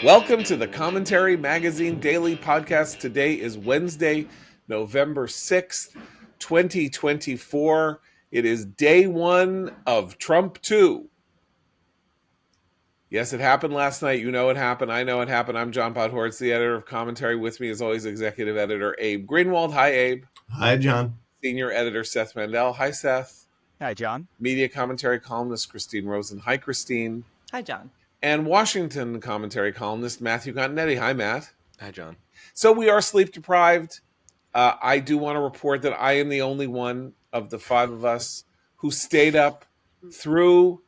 Welcome to the Commentary Magazine Daily Podcast. Today is Wednesday, November 6th, 2024. It is day one of Trump 2. Yes, it happened last night. You know it happened. I know it happened. I'm John Podhoretz, the editor of Commentary. With me, as always, executive editor Abe Greenwald. Hi, Abe. Hi, John. Senior editor Seth Mandel. Hi, Seth. Hi, John. Media commentary columnist Christine Rosen. Hi, Christine. Hi, John. And Washington commentary columnist Matthew Continetti. Hi, Matt. Hi, John. So we are sleep deprived. I do want to report that I am the only one of the five of us who stayed up through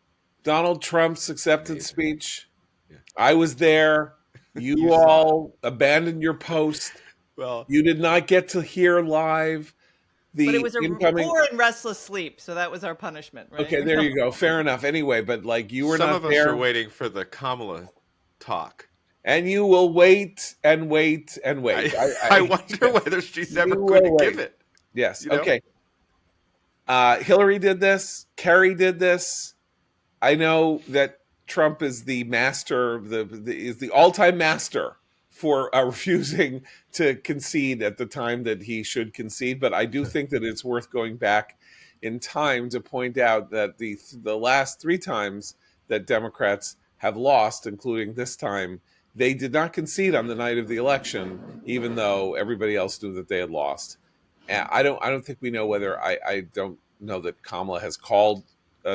Donald Trump's acceptance speech. Yeah. I was there. You all abandoned your post. Well, you did not get to hear live the but it was a incoming... poor and restless sleep, so that was our punishment, right? Okay, there you go. Fair enough. Anyway, but like you were not there. Some of us are waiting for the Kamala talk. And you will wait and wait and wait. I wonder whether she's ever going to give it. Yes. You know? Okay. Hillary did this. Kerry did this. I know that Trump is the master, is the all-time master for refusing to concede at the time that he should concede. But I do think that it's worth going back in time to point out that the last three times that Democrats have lost, including this time, they did not concede on the night of the election, even though everybody else knew that they had lost. And I don't think we know whether I don't know that Kamala has called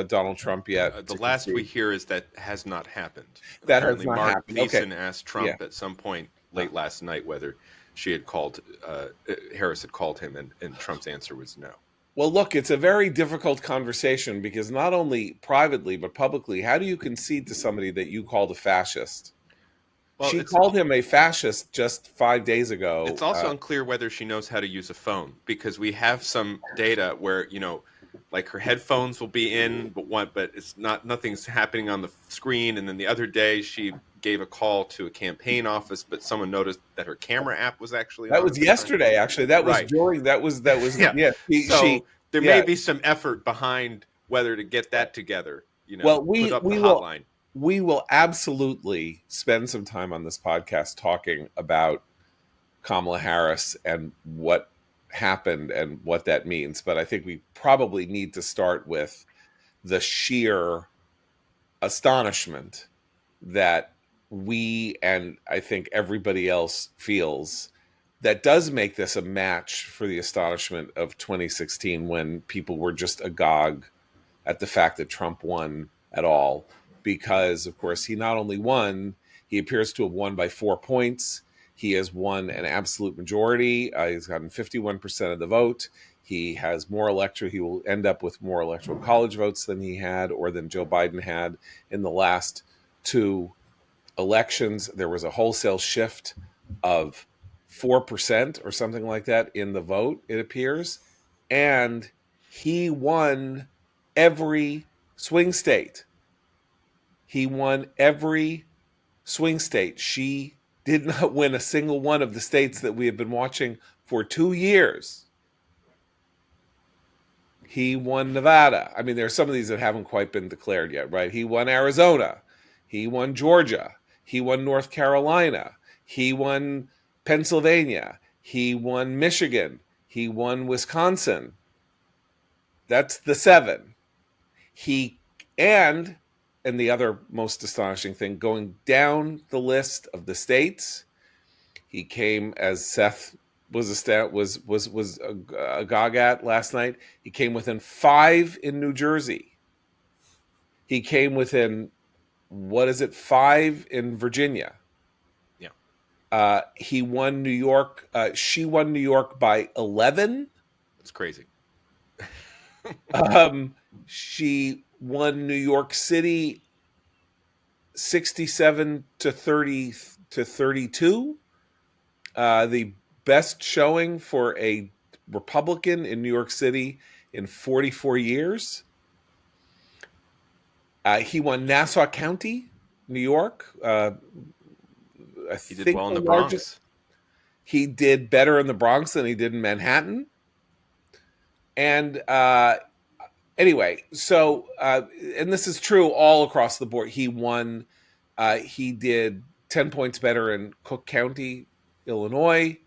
Donald Trump yet. The last we hear is that has not happened. That Apparently, has not Mark happened. Thiessen asked Trump at some point Yeah. late last night whether she had called, Harris had called him, and Trump's answer was no. Well, look, it's a very difficult conversation because not only privately but publicly, how do you concede to somebody that you called a fascist? Well, she called him a fascist just 5 days ago. It's also unclear whether she knows how to use a phone, because we have some data where, like her headphones will be in, but it's nothing's happening on the screen. And then the other day she gave a call to a campaign office, but someone noticed that her camera app was actually on. That was yesterday, actually. That was right. during. That was. Yeah. There may be some effort behind whether to get that together. Well, put up the hotline. We will absolutely spend some time on this podcast talking about Kamala Harris and what happened and what that means. But I think we probably need to start with the sheer astonishment that we and I think everybody else feels that does make this a match for the astonishment of 2016, when people were just agog at the fact that Trump won at all. Because, of course, he not only won, he appears to have won by 4 points. He has won an absolute majority. He's gotten 51% of the vote. He has more he will end up with more electoral college votes than he had, or than Joe Biden had in the last two elections. There was a wholesale shift of 4% or something like that in the vote, it appears. And he won every swing state. He won every swing state. She did not win a single one of the states that we have been watching for 2 years. He won Nevada. I mean, there are some of these that haven't quite been declared yet, right? He won Arizona. He won Georgia. He won North Carolina. He won Pennsylvania. He won Michigan. He won Wisconsin. That's the 7. And the other most astonishing thing, going down the list of the states, he came, as Seth was agog at last night, he came within 5 in New Jersey. He came within, 5 in Virginia. Yeah. He won New York. She won New York by 11. That's crazy. She won New York City 67 to 32. The best showing for a Republican in New York City in 44 years. He won Nassau County, New York. He did well in the Bronx. He did better in the Bronx than he did in Manhattan. And anyway, so, and this is true all across the board. He won, he did 10 points better in Cook County, Illinois.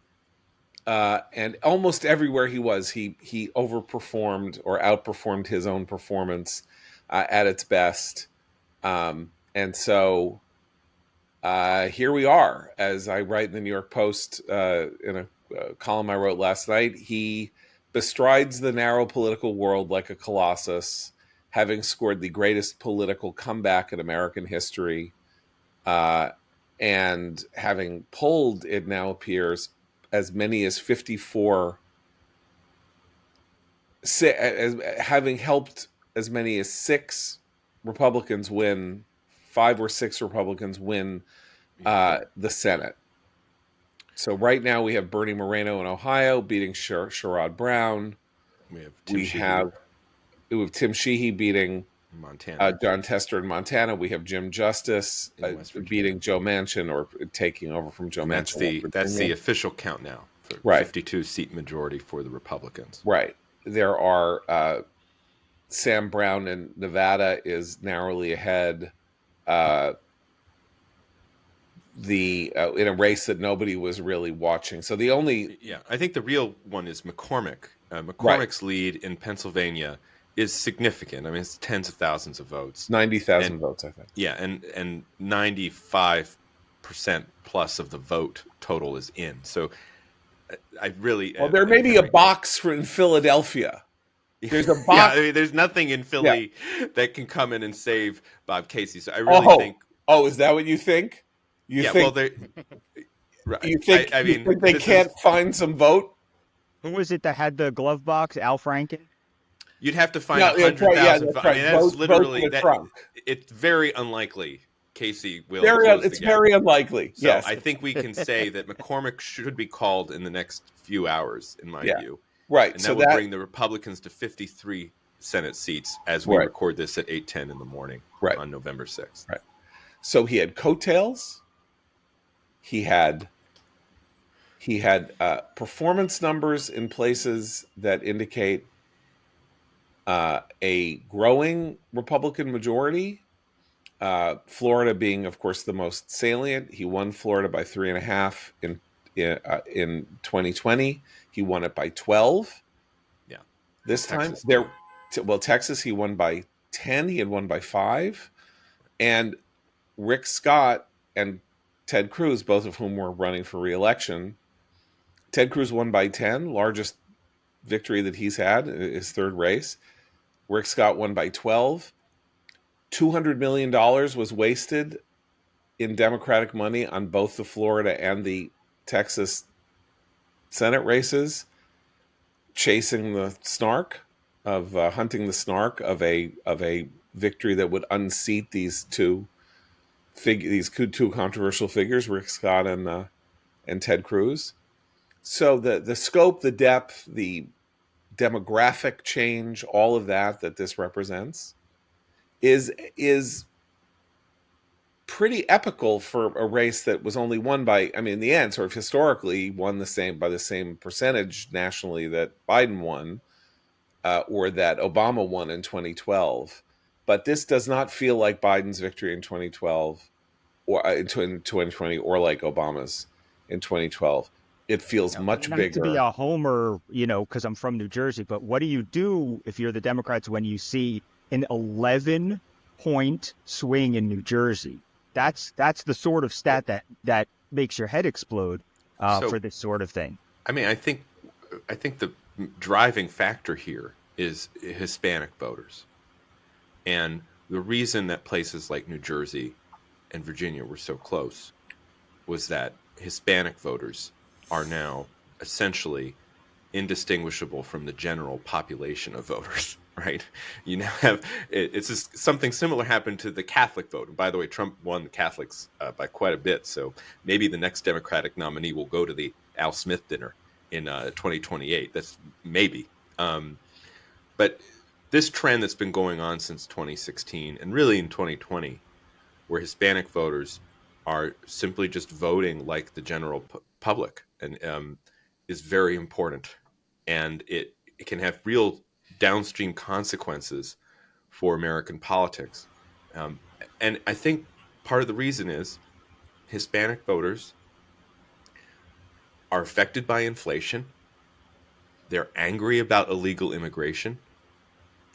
And almost everywhere he was, he overperformed or outperformed his own performance at its best. And so here we are, as I write in the New York Post in a column I wrote last night. He bestrides the narrow political world like a colossus, having scored the greatest political comeback in American history, and having pulled, it now appears, as many as 54, having helped as many as 6 Republicans win, 5 or 6 Republicans win the Senate. So right now we have Bernie Moreno in Ohio beating Sherrod Brown. We have Tim Sheehy beating Montana. John Tester in Montana. We have Jim Justice beating Joe Manchin, or taking over from Joe Manchin. That's the official count now. For right. 52-seat majority for the Republicans. Right. There are Sam Brown in Nevada is narrowly ahead. In a race that nobody was really watching. So the only... Yeah, I think the real one is McCormick. McCormick's lead in Pennsylvania is significant. I mean, it's tens of thousands of votes. 90,000 votes, I think. Yeah, and 95% plus of the vote total is in. So I really... Well, there may be a box in Philadelphia. There's a box. Yeah, I mean, there's nothing in Philly that can come in and save Bob Casey. So I really think... Oh, is that what you think? You think they can't find some vote? Who was it that had the glove box? Al Franken? You'd have to find 100,000 votes. I mean, that's literally that. It's very unlikely Casey will. It's very unlikely. So yes, I think we can say that McCormick should be called in the next few hours, in my view. Right, and that would bring the Republicans to 53 Senate seats as we record this at 8:10 in the morning on November 6th. Right. So he had coattails. He had performance numbers in places that indicate a growing Republican majority. Florida being, of course, the most salient. He won Florida by 3.5 in 2020. He won it by 12. Yeah. This Texas time Texas he won by 10. He had won by 5, and Rick Scott and Ted Cruz, both of whom were running for re-election. Ted Cruz won by 10, largest victory that he's had, his third race. Rick Scott won by 12. $200 million was wasted in Democratic money on both the Florida and the Texas Senate races, chasing the snark of hunting the snark of a victory that would unseat these two controversial figures, Rick Scott and Ted Cruz. So the scope, the depth, the demographic change, all of that this represents is pretty epical for a race that was only won by, I mean, in the end, sort of historically won by the same percentage nationally that Biden won, or that Obama won in 2012. But this does not feel like Biden's victory in 2012 or in 2020, or like Obama's in 2012. It feels much bigger. Not to be a homer, because I'm from New Jersey, but what do you do if you're the Democrats when you see an 11-point swing in New Jersey? That's the sort of stat that makes your head explode for this sort of thing. I mean, I think the driving factor here is Hispanic voters. And the reason that places like New Jersey and Virginia were so close was that Hispanic voters are now essentially indistinguishable from the general population of voters, right? You now have, it's just something similar happened to the Catholic vote. And by the way, Trump won the Catholics by quite a bit. So maybe the next Democratic nominee will go to the Al Smith dinner in 2028. That's maybe. But this trend that's been going on since 2016 and really in 2020, where Hispanic voters are simply just voting like the general public, and is very important. And it can have real downstream consequences for American politics. And I think part of the reason is Hispanic voters are affected by inflation. They're angry about illegal immigration.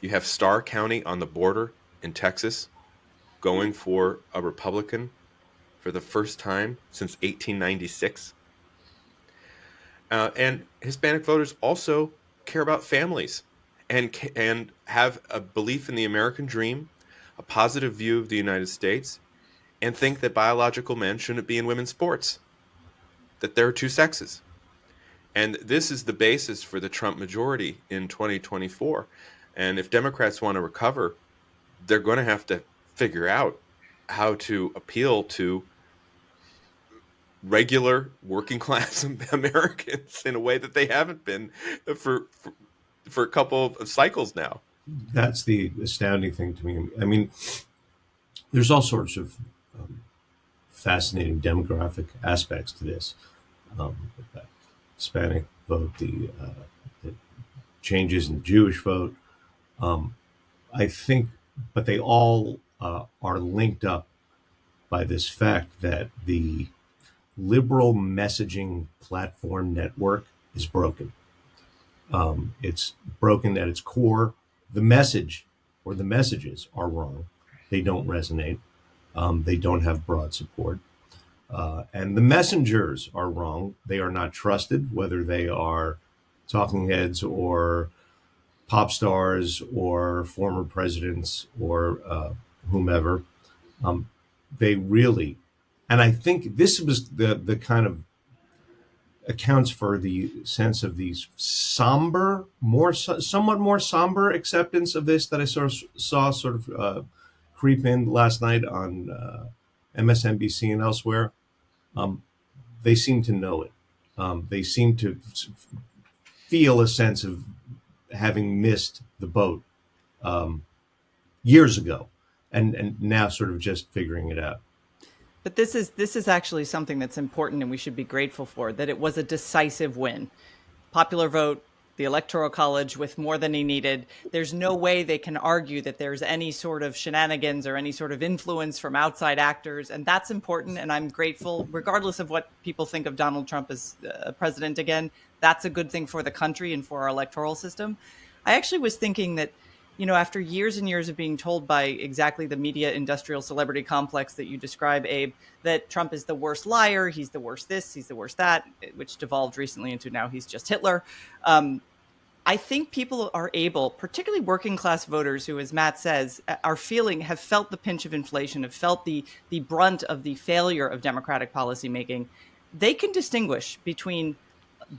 You have Starr County on the border in Texas going for a Republican for the first time since 1896. And Hispanic voters also care about families and have a belief in the American dream, a positive view of the United States, and think that biological men shouldn't be in women's sports, that there are two sexes. And this is the basis for the Trump majority in 2024. And if Democrats want to recover, they're going to have to figure out how to appeal to regular working class Americans in a way that they haven't been for a couple of cycles now. That's the astounding thing to me. I mean, there's all sorts of fascinating demographic aspects to this. The Hispanic vote, the changes in the Jewish vote. I think, but they all are linked up by this fact that the liberal messaging platform network is broken. It's broken at its core. The message or the messages are wrong. They don't resonate. They don't have broad support. And the messengers are wrong. They are not trusted, whether they are talking heads or pop stars or former presidents or whomever. They really, and I think this was the kind of accounts for the sense of these somber, somewhat more somber acceptance of this that I saw creep in last night on MSNBC and elsewhere. They seem to know it. They seem to feel a sense of having missed the boat years ago, and now sort of just figuring it out. But this is actually something that's important and we should be grateful for, that it was a decisive win. Popular vote, the Electoral College with more than he needed. There's no way they can argue that there's any sort of shenanigans or any sort of influence from outside actors. And that's important. And I'm grateful, regardless of what people think of Donald Trump as president again, that's a good thing for the country and for our electoral system. I actually was thinking that, after years and years of being told by exactly the media industrial celebrity complex that you describe, Abe, that Trump is the worst liar, he's the worst this, he's the worst that, which devolved recently into now he's just Hitler. I think people are able, particularly working class voters who, as Matt says, have felt the pinch of inflation, have felt the brunt of the failure of democratic policymaking. They can distinguish between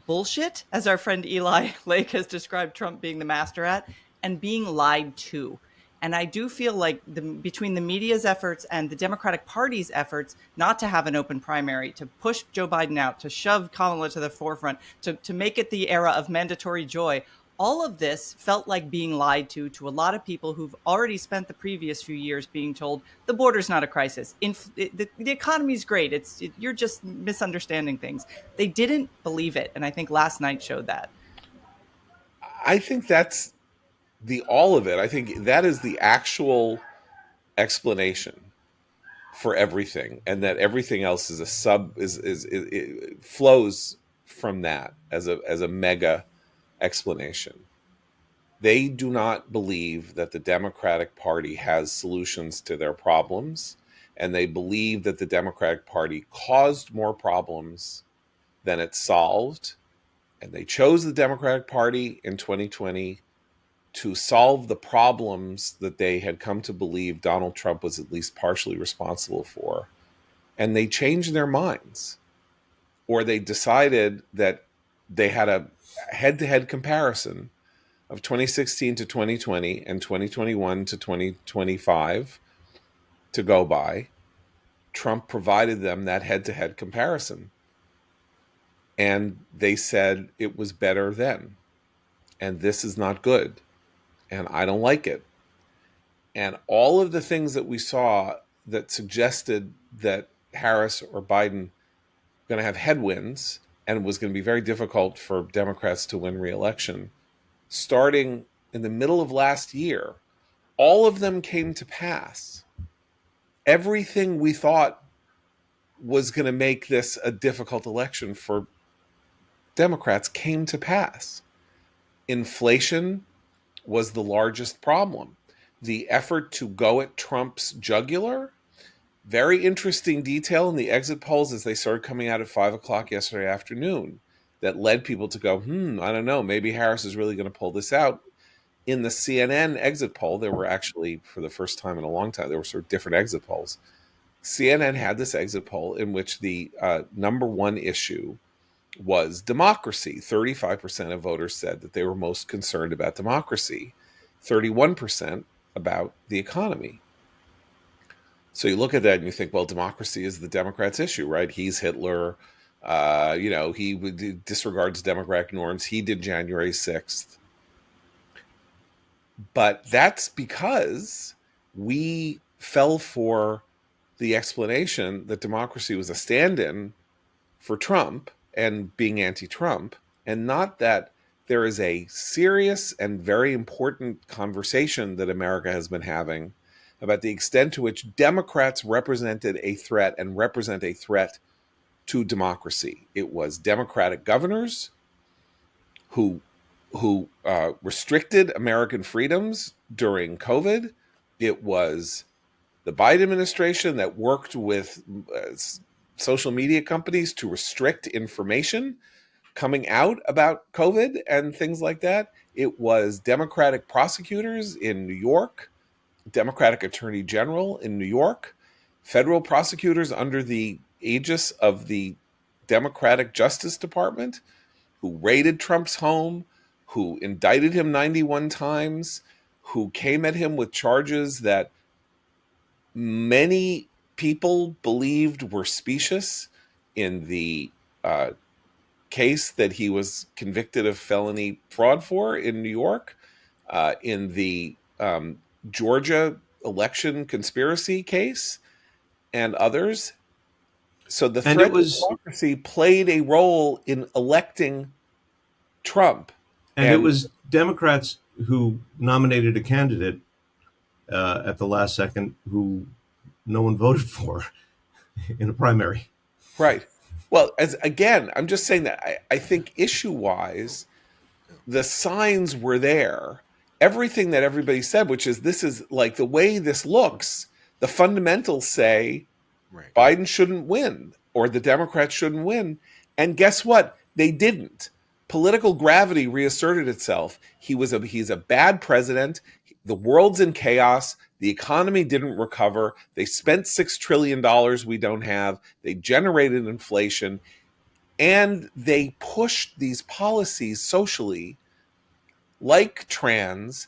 bullshit, as our friend Eli Lake has described Trump being the master at, and being lied to. And I do feel like between the media's efforts and the Democratic Party's efforts not to have an open primary, to push Joe Biden out, to shove Kamala to the forefront, to make it the era of mandatory joy, all of this felt like being lied to a lot of people who've already spent the previous few years being told the border's not a crisis. The economy's great. You're just misunderstanding things. They didn't believe it. And I think last night showed that. I think that's all of it. I think that is the actual explanation for everything, and that everything else is it flows from that as a mega explanation. They do not believe that the Democratic Party has solutions to their problems, and they believe that the Democratic Party caused more problems than it solved, and they chose the Democratic Party in 2020 to solve the problems that they had come to believe Donald Trump was at least partially responsible for. And they changed their minds, or they decided that they had a head-to-head comparison of 2016 to 2020 and 2021 to 2025 to go by. Trump provided them that head-to-head comparison. And they said it was better then. And this is not good. And I don't like it. And all of the things that we saw that suggested that Harris or Biden were going to have headwinds and it was going to be very difficult for Democrats to win re-election, starting in the middle of last year, all of them came to pass. Everything we thought was going to make this a difficult election for Democrats came to pass. Inflation was the largest problem. The effort to go at Trump's jugular, very interesting detail in the exit polls as they started coming out at 5 o'clock yesterday afternoon that led people to go, I don't know, maybe Harris is really going to pull this out. In the CNN exit poll, there were actually, for the first time in a long time, there were sort of different exit polls. CNN had this exit poll in which the number one issue was democracy. 35% of voters said that they were most concerned about democracy, 31% about the economy. So you look at that and you think, well, democracy is the Democrats' issue, right? He's Hitler. He disregards democratic norms. He did January 6th. But that's because we fell for the explanation that democracy was a stand-in for Trump and being anti-Trump, and not that there is a serious and very important conversation that America has been having about the extent to which Democrats represented a threat and represent a threat to democracy. It was Democratic governors who restricted American freedoms during COVID. It was the Biden administration that worked with social media companies to restrict information coming out about COVID and things like that. It was Democratic prosecutors in New York, Democratic Attorney General in New York, federal prosecutors under the aegis of the Democratic Justice Department who raided Trump's home, who indicted him 91 times, who came at him with charges that many people believed were specious in the case that he was convicted of felony fraud for in New York, in the Georgia election conspiracy case, and others. So the threat to democracy played a role in electing Trump. And it was Democrats who nominated a candidate at the last second who no one voted for in a primary. Right. Well, I'm just saying that I think issue-wise, the signs were there. Everything that everybody said, which is this is like the way this looks, the fundamentals say right. Biden shouldn't win or the Democrats shouldn't win. And guess what? They didn't. Political gravity reasserted itself. He's a bad president. The world's in chaos. The economy didn't recover. They spent $6 trillion we don't have. They generated inflation. And they pushed these policies socially, like trans,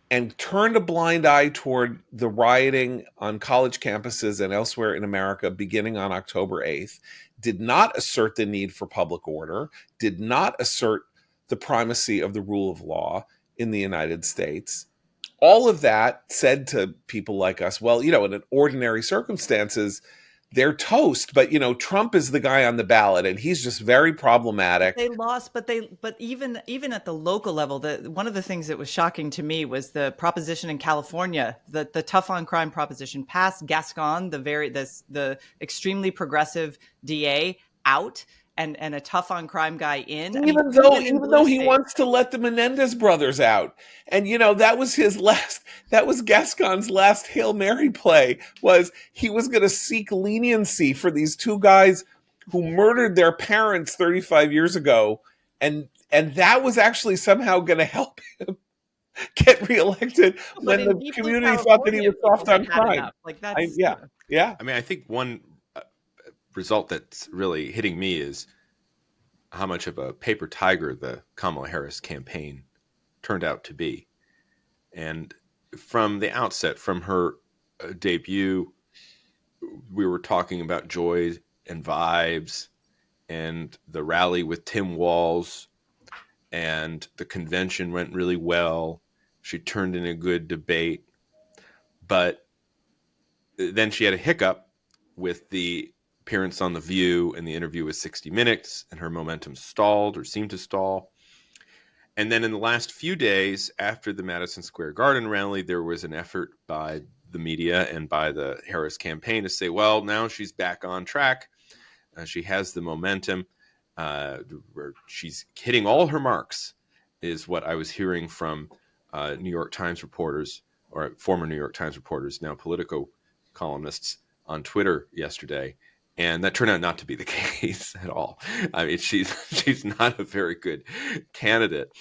and turned a blind eye toward the rioting on college campuses and elsewhere in America beginning on October 8th, did not assert the need for public order, did not assert the primacy of the rule of law in the United States. All of that said to people like us, well, in ordinary circumstances, they're toast, but Trump is the guy on the ballot and he's just very problematic. They lost, but even at the local level, one of the things that was shocking to me was the proposition in California, the tough on crime proposition passed Gascon, the extremely progressive DA out and a tough on crime guy in. Even though he wants to let the Menendez brothers out. And that was Gascon's last Hail Mary play, was he was going to seek leniency for these two guys who murdered their parents 35 years ago. And that was actually somehow going to help him get reelected when the community thought that he was soft on crime. Yeah. I mean, I think one result that's really hitting me is how much of a paper tiger the Kamala Harris campaign turned out to be. And from the outset, from her debut, we were talking about joy and vibes and the rally with Tim Walz, and the convention went really well. She turned in a good debate. But then she had a hiccup with the appearance on The View and the interview with 60 Minutes, and her momentum stalled or seemed to stall. And then in the last few days after the Madison Square Garden rally, there was an effort by the media and by the Harris campaign to say, well, now she's back on track. She has the momentum. Where she's hitting all her marks, is what I was hearing from New York Times reporters, or former New York Times reporters, now Politico columnists, on Twitter yesterday. And that turned out not to be the case at all. I mean, she's not a very good candidate,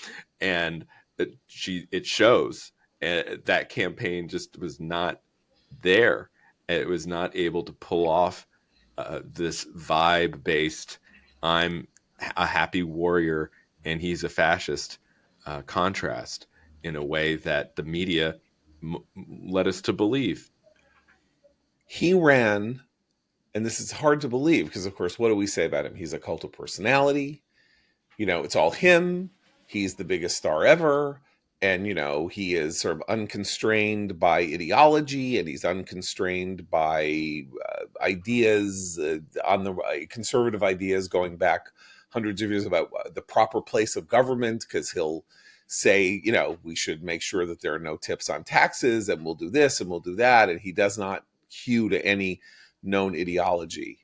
and it shows. That campaign just was not there. It was not able to pull off this vibe-based, I'm a happy warrior and he's a fascist contrast in a way that the media led us to believe. He ran, and this is hard to believe because, of course, what do we say about him? He's a cult of personality. It's all him. He's the biggest star ever. And, he is sort of unconstrained by ideology, and he's unconstrained by ideas, on the conservative ideas going back hundreds of years about the proper place of government, because he'll say, we should make sure that there are no tips on taxes, and we'll do this and we'll do that. And he does not hew to any known ideology.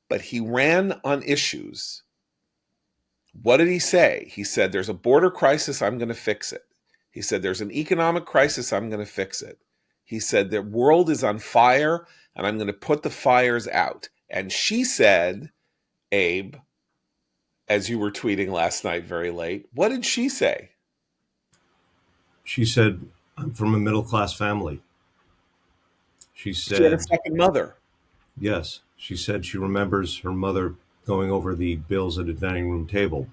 But he ran on issues. What did he say? He said, there's a border crisis, I'm going to fix it. He said, there's an economic crisis, I'm going to fix it. He said, the world is on fire, and I'm going to put the fires out. And she said, Abe, as you were tweeting last night very late, what did she say? She said, I'm from a middle-class family. She She had a said, second mother. yes, she said she remembers her mother going over the bills at a dining room table.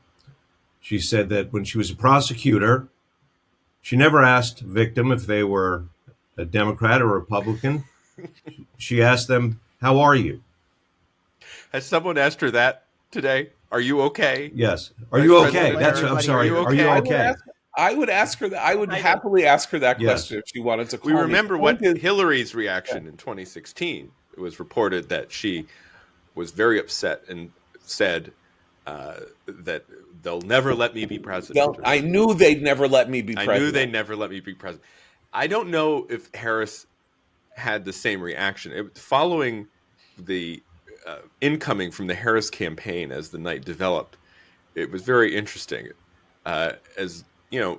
She said that when she was a prosecutor, she never asked a victim if they were a Democrat or Republican. She asked them, how are you? Has someone asked her that today? Are you okay? Yes. Are you okay? President I'm sorry. Are you okay? I would ask her that. I would happily ask her that question if she wanted to call We me. remember what Hillary's reaction in 2016. It was reported that she was very upset and said that they'll never let me be president. I knew they'd never let me be president. I knew they'd never let me be president. I don't know if Harris had the same reaction. Following the incoming from the Harris campaign as the night developed, it was very interesting. As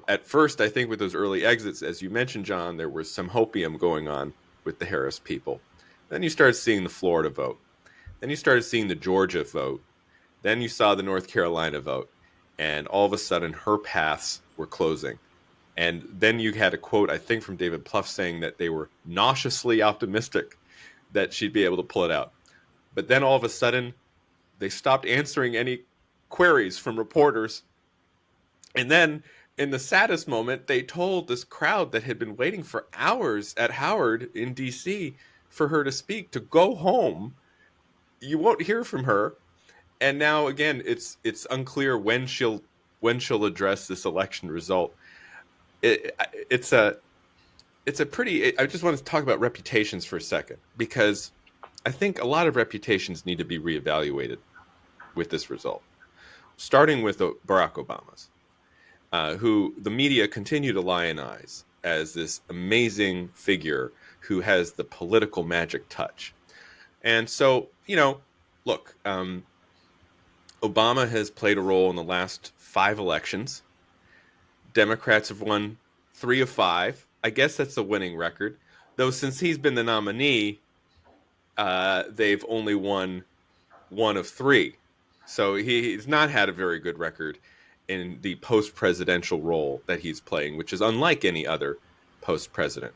at first, I think with those early exits, as you mentioned, John, there was some hopium going on with the Harris people. Then you started seeing the Florida vote. Then you started seeing the Georgia vote. Then you saw the North Carolina vote. And all of a sudden, her paths were closing. And then you had a quote, I think, from David Plouffe saying that they were nauseously optimistic that she'd be able to pull it out. But then all of a sudden, they stopped answering any queries from reporters. And then, in the saddest moment, they told this crowd that had been waiting for hours at Howard in D.C. for her to speak to go home. You won't hear from her. And now, again, it's unclear when she'll address this election result. It's a pretty. I just want to talk about reputations for a second, because I think a lot of reputations need to be reevaluated with this result, starting with Barack Obama's, who the media continue to lionize as this amazing figure who has the political magic touch. And so, look, Obama has played a role in the last 5 elections. Democrats have won 3 of 5. I guess that's a winning record. Though since he's been the nominee, they've only won 1 of 3. So he's not had a very good record in the post-presidential role that he's playing, which is unlike any other post-president.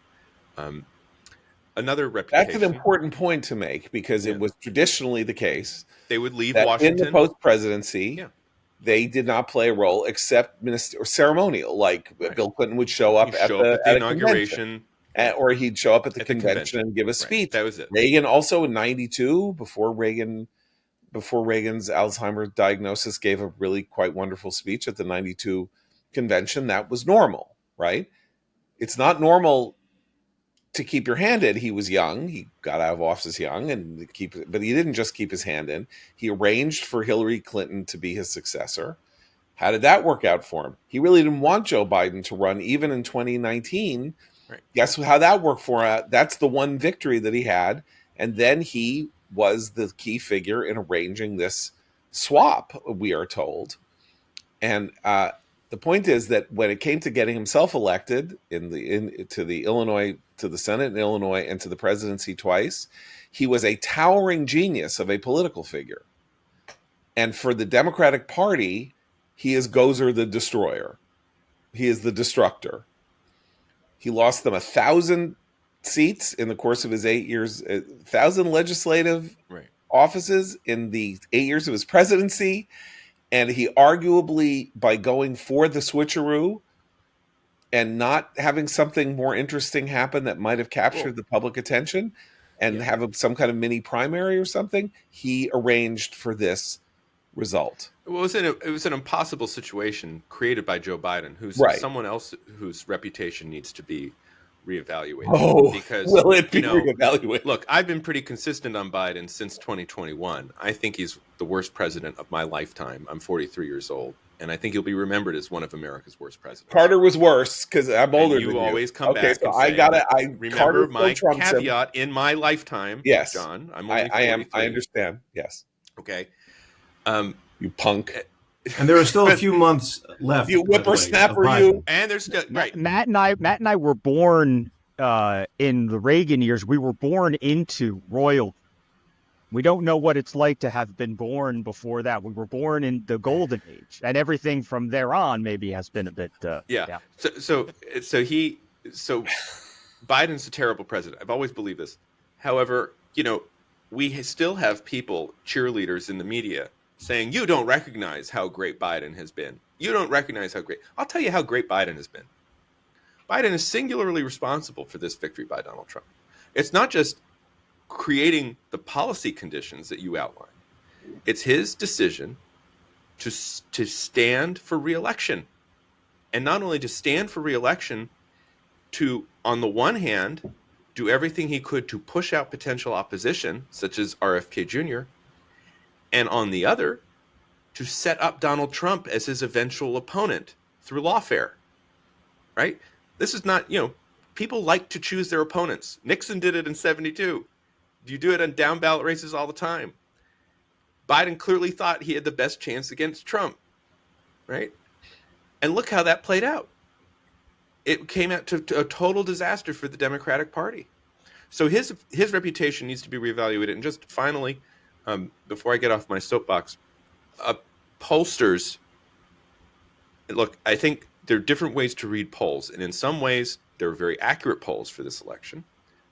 Another reputation. That's an important point to make, because it was traditionally the case. They would leave that Washington. In the post-presidency, they did not play a role except or ceremonial. Like Bill Clinton would show up at the inauguration, or he'd show up at the convention and give a speech. That was it. Reagan also in '92, before Reagan's Alzheimer's diagnosis, gave a really quite wonderful speech at the '92 convention. That was normal, right? It's not normal to keep your hand in. He was young. He got out of office young, but he didn't just keep his hand in. He arranged for Hillary Clinton to be his successor. How did that work out for him? He really didn't want Joe Biden to run even in 2019, Right. Guess how that worked for him? That's the one victory that he had. And then he was the key figure in arranging this swap, we are told. And the point is that when it came to getting himself elected to the Senate in Illinois and to the presidency twice, he was a towering genius of a political figure. And for the Democratic Party, he is Gozer the Destroyer. He is the destructor. He lost them 1,000 seats in the course of his 8 years, 1,000 legislative offices in the 8 years of his presidency. And he arguably, by going for the switcheroo and not having something more interesting happen that might have captured the public attention and have some kind of mini primary or something, he arranged for this result. Well, it was an impossible situation created by Joe Biden, who's someone else whose reputation needs to be reevaluated. Oh, because will it be reevaluated? Look, I've been pretty consistent on Biden since 2021. I think he's the worst president of my lifetime. I'm 43 years old, and I think he'll be remembered as one of America's worst presidents. Carter was worse because I'm older than you. You always come back. So I remember my caveat in my lifetime. Yes, John. I understand. Yes. Okay. You punk. And there are still a few months left. You whippersnapper, you. And there's still Matt and I were born in the Reagan years. We were born into royal. We don't know what it's like to have been born before that. We were born in the golden age, and everything from there on maybe has been a bit. So Biden's a terrible president. I've always believed this. However, we still have people, cheerleaders in the media, saying, you don't recognize how great Biden has been. You don't recognize how great. I'll tell you how great Biden has been. Biden is singularly responsible for this victory by Donald Trump. It's not just creating the policy conditions that you outlined. It's his decision to stand for re-election. And not only to stand for re-election, to, on the one hand, do everything he could to push out potential opposition, such as RFK Jr., and on the other, to set up Donald Trump as his eventual opponent through lawfare, right? This is not, people like to choose their opponents. Nixon did it in 1972. You do it on down ballot races all the time. Biden clearly thought he had the best chance against Trump, right? And look how that played out. It came out to a total disaster for the Democratic Party. So his reputation needs to be reevaluated. And just finally, before I get off my soapbox, pollsters, look, I think there are different ways to read polls. And in some ways, they're very accurate polls for this election.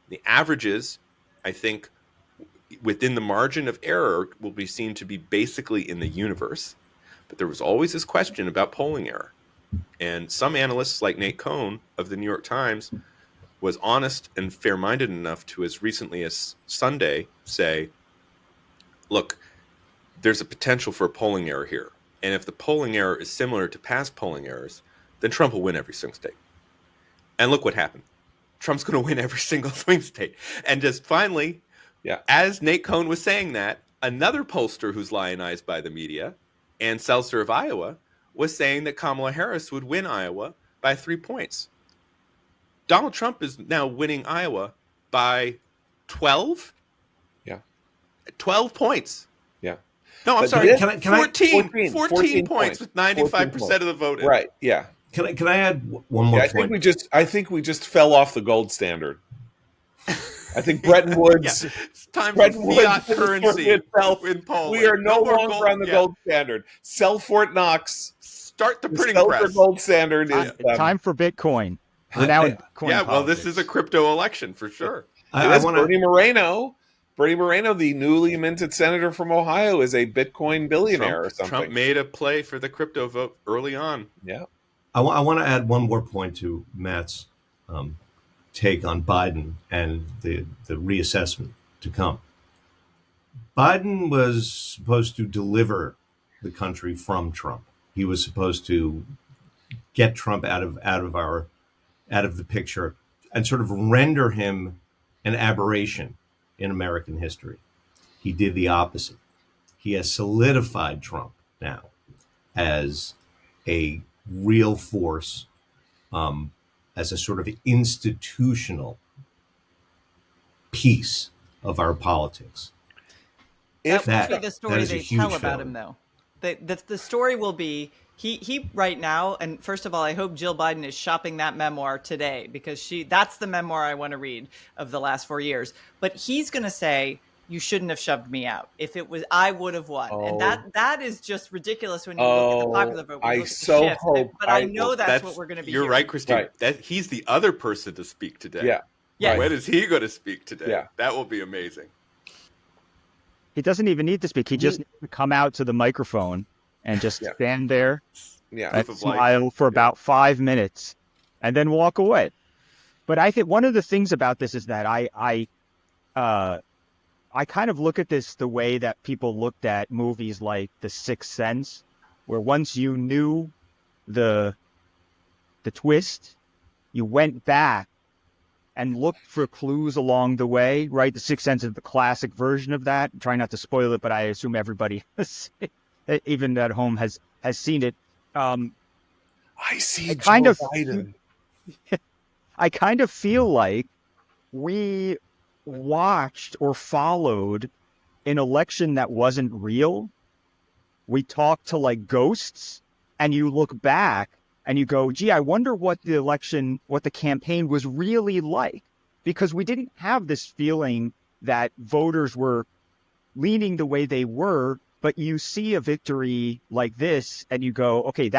The averages, I think, within the margin of error will be seen to be basically in the universe. But there was always this question about polling error. And some analysts like Nate Cohn of the New York Times was honest and fair-minded enough to, as recently as Sunday, say, look, there's a potential for a polling error here. And if the polling error is similar to past polling errors, then Trump will win every swing state. And look what happened. Trump's going to win every single swing state. And just finally, as Nate Cohn was saying that, another pollster who's lionized by the media, Ann Seltzer of Iowa, was saying that Kamala Harris would win Iowa by 3 points. Donald Trump is now winning Iowa by 12? Yeah. 12 points. Yeah. No, I'm sorry. 14 points with 95% of the vote. Right. Yeah. Can I add one more point? I think we just fell off the gold standard. I think Bretton Woods. It's time for fiat currency in Poland. We are no longer on the gold standard. Sell Fort Knox. Start the printing press. Gold standard is time for Bitcoin. We're now in Bitcoin well, politics. this is a crypto election for sure. Bernie Moreno. Bernie Moreno, the newly minted senator from Ohio, is a Bitcoin billionaire or something. Trump made a play for the crypto vote early on. Yeah. I want to add one more point to Matt's take on Biden and the reassessment to come. Biden was supposed to deliver the country from Trump. He was supposed to get Trump out of the picture and sort of render him an aberration in American history. He did the opposite. He has solidified Trump now as a real force, as a sort of institutional piece of our politics. If That won't be That the story is a they huge tell about him, failure. though. The story will be he right now. And first of all, I hope Jill Biden is shopping that memoir today, because that's the memoir I want to read of the last 4 years. But he's going to say, you shouldn't have shoved me out. If it was, I would have won. And oh that is just ridiculous when you look at the popular vote, when you I look at the so shift. hope But I I know Well, that's what we're going to be you're right, hearing. Christine. right. That he's the other person to speak today. Yeah. Yes. When is he going to speak today? Yeah. That will be amazing. He doesn't even need to speak. He just needs to come out to the microphone and just Yeah. stand there Yeah. and Proof of life. smile for about 5 minutes and then walk away. But I think one of the things about this is that I kind of look at this the way that people looked at movies like The Sixth Sense, where once you knew the twist, you went back and looked for clues along the way, right? The Sixth Sense is the classic version of that. I'm trying not to spoil it, but I assume everybody, even at home, has seen it. I see Kind Joe of, Biden. I kind of feel like we watched or followed an election that wasn't real. We talked to like ghosts, and you look back and you go, gee, I wonder what the campaign was really like, because we didn't have this feeling that voters were leaning the way they were. But you see a victory like this and you go, okay,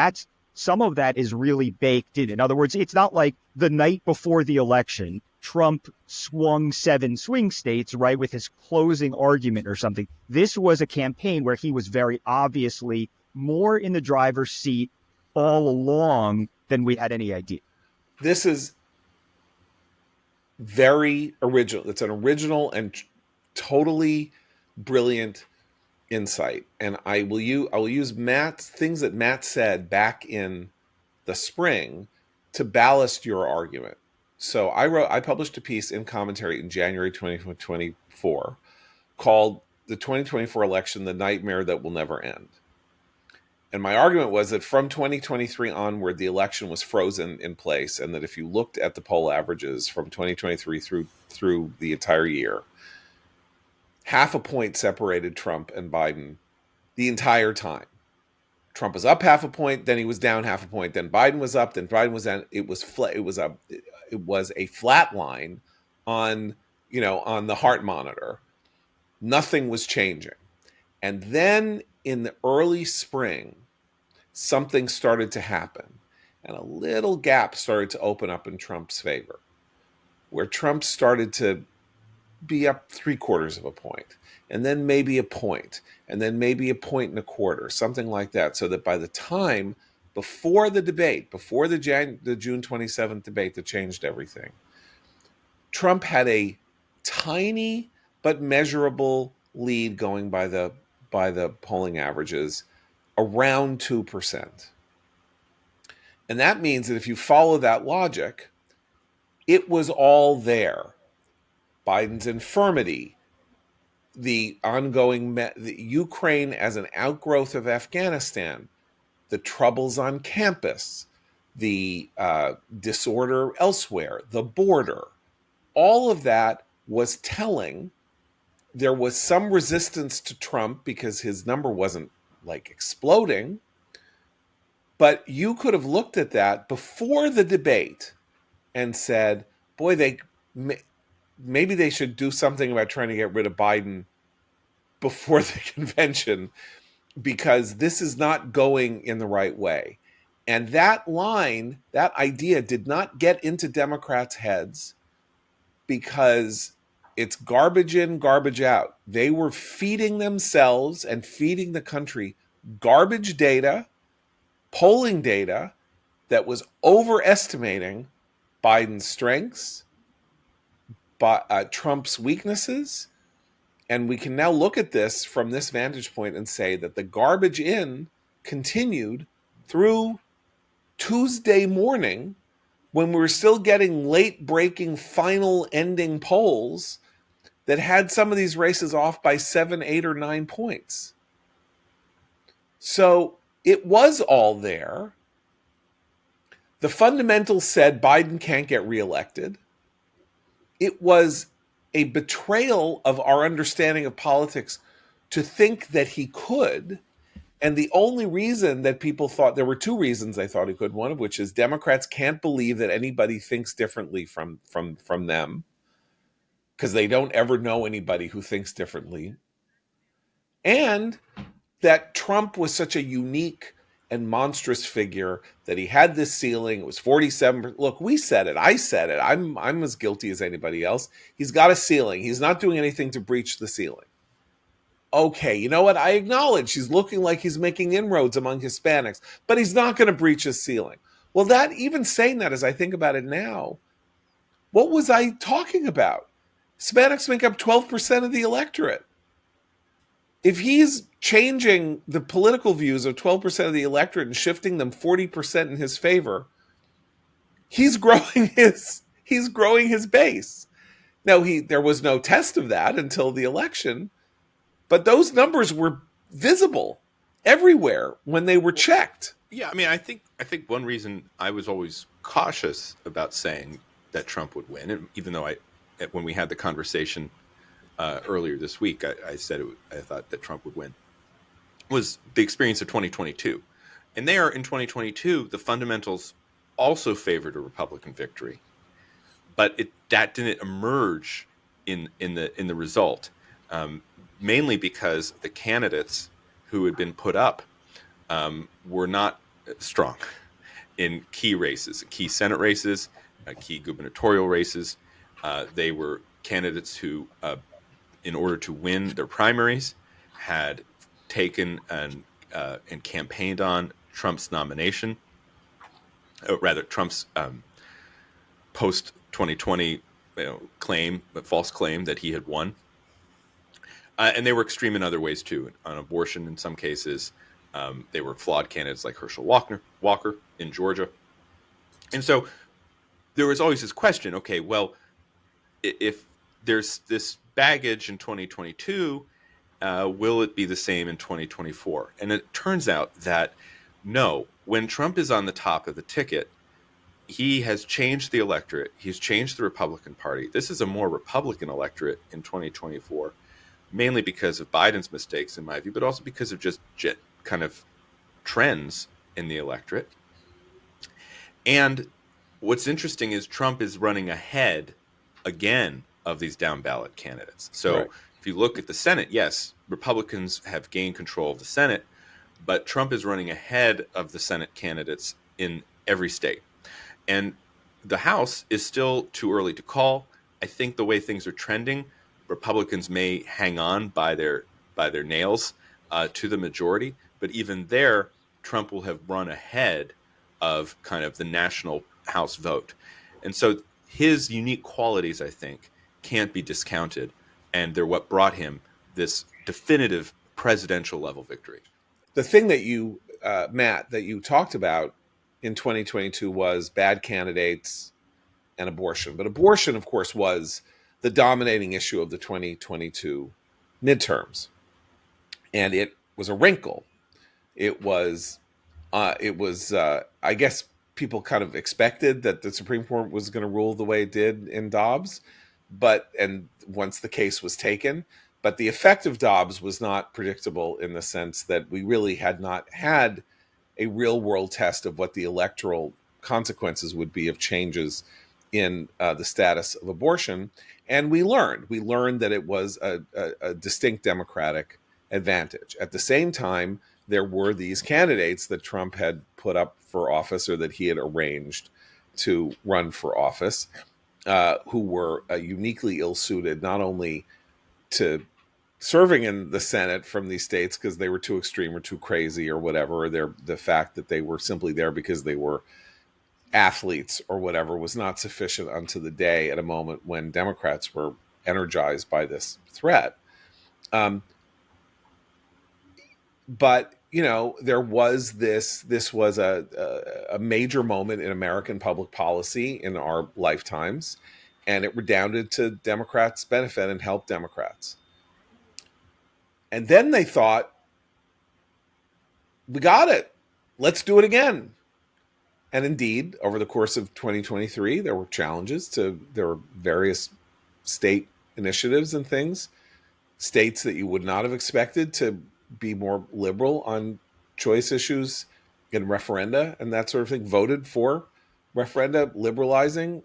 some of that is really baked in. In other words, it's not like the night before the election, Trump swung 7 swing states, right, with his closing argument or something. This was a campaign where he was very obviously more in the driver's seat all along than we had any idea. This is very original. It's an original and totally brilliant insight. And I will use things that Matt said back in the spring to ballast your argument. So I published a piece in Commentary in January 2024 called "The 2024 Election: The Nightmare That Will Never End." And my argument was that from 2023 onward, the election was frozen in place, and that if you looked at the poll averages from 2023 through the entire year, half a point separated Trump and Biden the entire time. Trump was up half a point, then he was down half a point, then Biden was up, then Biden was down. It was a flat line on the heart monitor. Nothing was changing. And then in the early spring, something started to happen, and a little gap started to open up in Trump's favor, where Trump started to be up 3/4 of a point, and then maybe a point, and then maybe a point and a quarter, something like that. So that by the time before the debate, before the June 27th debate that changed everything, Trump had a tiny but measurable lead going by the polling averages, around 2%. And that means that if you follow that logic, it was all there. Biden's infirmity, the ongoing the Ukraine as an outgrowth of Afghanistan, the troubles on campus, the disorder elsewhere, the border, all of that was telling. There was some resistance to Trump because his number wasn't like exploding. But you could have looked at that before the debate and said, boy, maybe they should do something about trying to get rid of Biden before the convention, because this is not going in the right way. And that idea did not get into Democrats' heads because it's garbage in, garbage out. They were feeding themselves and feeding the country garbage data, polling data that was overestimating Biden's strengths, Trump's weaknesses. And we can now look at this from this vantage point and say that the garbage in continued through Tuesday morning, when we were still getting late breaking final ending polls that had some of these races off by 7, 8, or 9 points. So it was all there. The fundamentals said Biden can't get reelected. It was a betrayal of our understanding of politics to think that he could. And the only reason that people thought, there were two reasons they thought he could, one of which is Democrats can't believe that anybody thinks differently from them, because they don't ever know anybody who thinks differently. And that Trump was such a unique and monstrous figure that he had this ceiling. It was 47. Look, we said it. I said it. I'm as guilty as anybody else. He's got a ceiling. He's not doing anything to breach the ceiling. Okay, you know what? I acknowledge he's looking like he's making inroads among Hispanics, but he's not going to breach his ceiling. Well, that, even saying that, as I think about it now, what was I talking about? Hispanics make up 12% of the electorate. If he's changing the political views of 12% of the electorate and shifting them 40% in his favor, he's growing his base. Now, there was no test of that until the election, but those numbers were visible everywhere when they were checked. Yeah, I mean, I think one reason I was always cautious about saying that Trump would win, and even though when we had the conversation earlier this week, I said I thought that Trump would win, was the experience of 2022. And there in 2022, the fundamentals also favored a Republican victory, but that didn't emerge in the result, mainly because the candidates who had been put up were not strong in key races, key Senate races, key gubernatorial races. They were candidates who, in order to win their primaries, had taken and campaigned on Trump's nomination, or rather Trump's post 2020 false claim that he had won. And they were extreme in other ways too. On abortion, in some cases, they were flawed candidates like Herschel Walker in Georgia. And so there was always this question: okay, well, if there's this baggage in 2022, will it be the same in 2024? And it turns out that no. When Trump is on the top of the ticket, he has changed the electorate. He's changed the Republican Party. This is a more Republican electorate in 2024, mainly because of Biden's mistakes, in my view, but also because of just kind of trends in the electorate. And what's interesting is Trump is running ahead again of these down ballot candidates. So right. If you look at the Senate, yes, Republicans have gained control of the Senate, but Trump is running ahead of the Senate candidates in every state. And the House is still too early to call. I think the way things are trending, Republicans may hang on by their nails to the majority, but even there, Trump will have run ahead of kind of the national House vote. And so his unique qualities, I think, can't be discounted, and they're what brought him this definitive presidential level victory. The thing that you, Matt, that you talked about in 2022 was bad candidates and abortion. But abortion, of course, was the dominating issue of the 2022 midterms. And it was a wrinkle. It was, I guess people kind of expected that the Supreme Court was going to rule the way it did in Dobbs, and once the case was taken, but the effect of Dobbs was not predictable in the sense that we really had not had a real world test of what the electoral consequences would be of changes in the status of abortion. And we learned that it was a distinct Democratic advantage. At the same time, there were these candidates that Trump had put up for office, or that he had arranged to run for office, who were uniquely ill-suited, not only to serving in the Senate from these states because they were too extreme or too crazy or whatever, or the fact that they were simply there because they were athletes or whatever was not sufficient unto the day at a moment when Democrats were energized by this threat. But, there was this was a major moment in American public policy in our lifetimes, and it redounded to Democrats' benefit and helped Democrats. And then they thought, we got it. Let's do it again. And indeed, over the course of 2023, there were there were various state initiatives and things, states that you would not have expected to be more liberal on choice issues in referenda and that sort of thing, voted for referenda liberalizing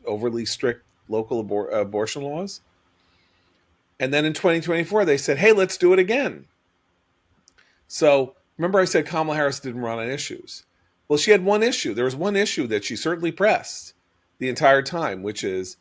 overly strict local abortion laws. And then in 2024, they said, hey, let's do it again. So remember I said Kamala Harris didn't run on issues. Well, she had one issue. There was one issue that she certainly pressed the entire time, which is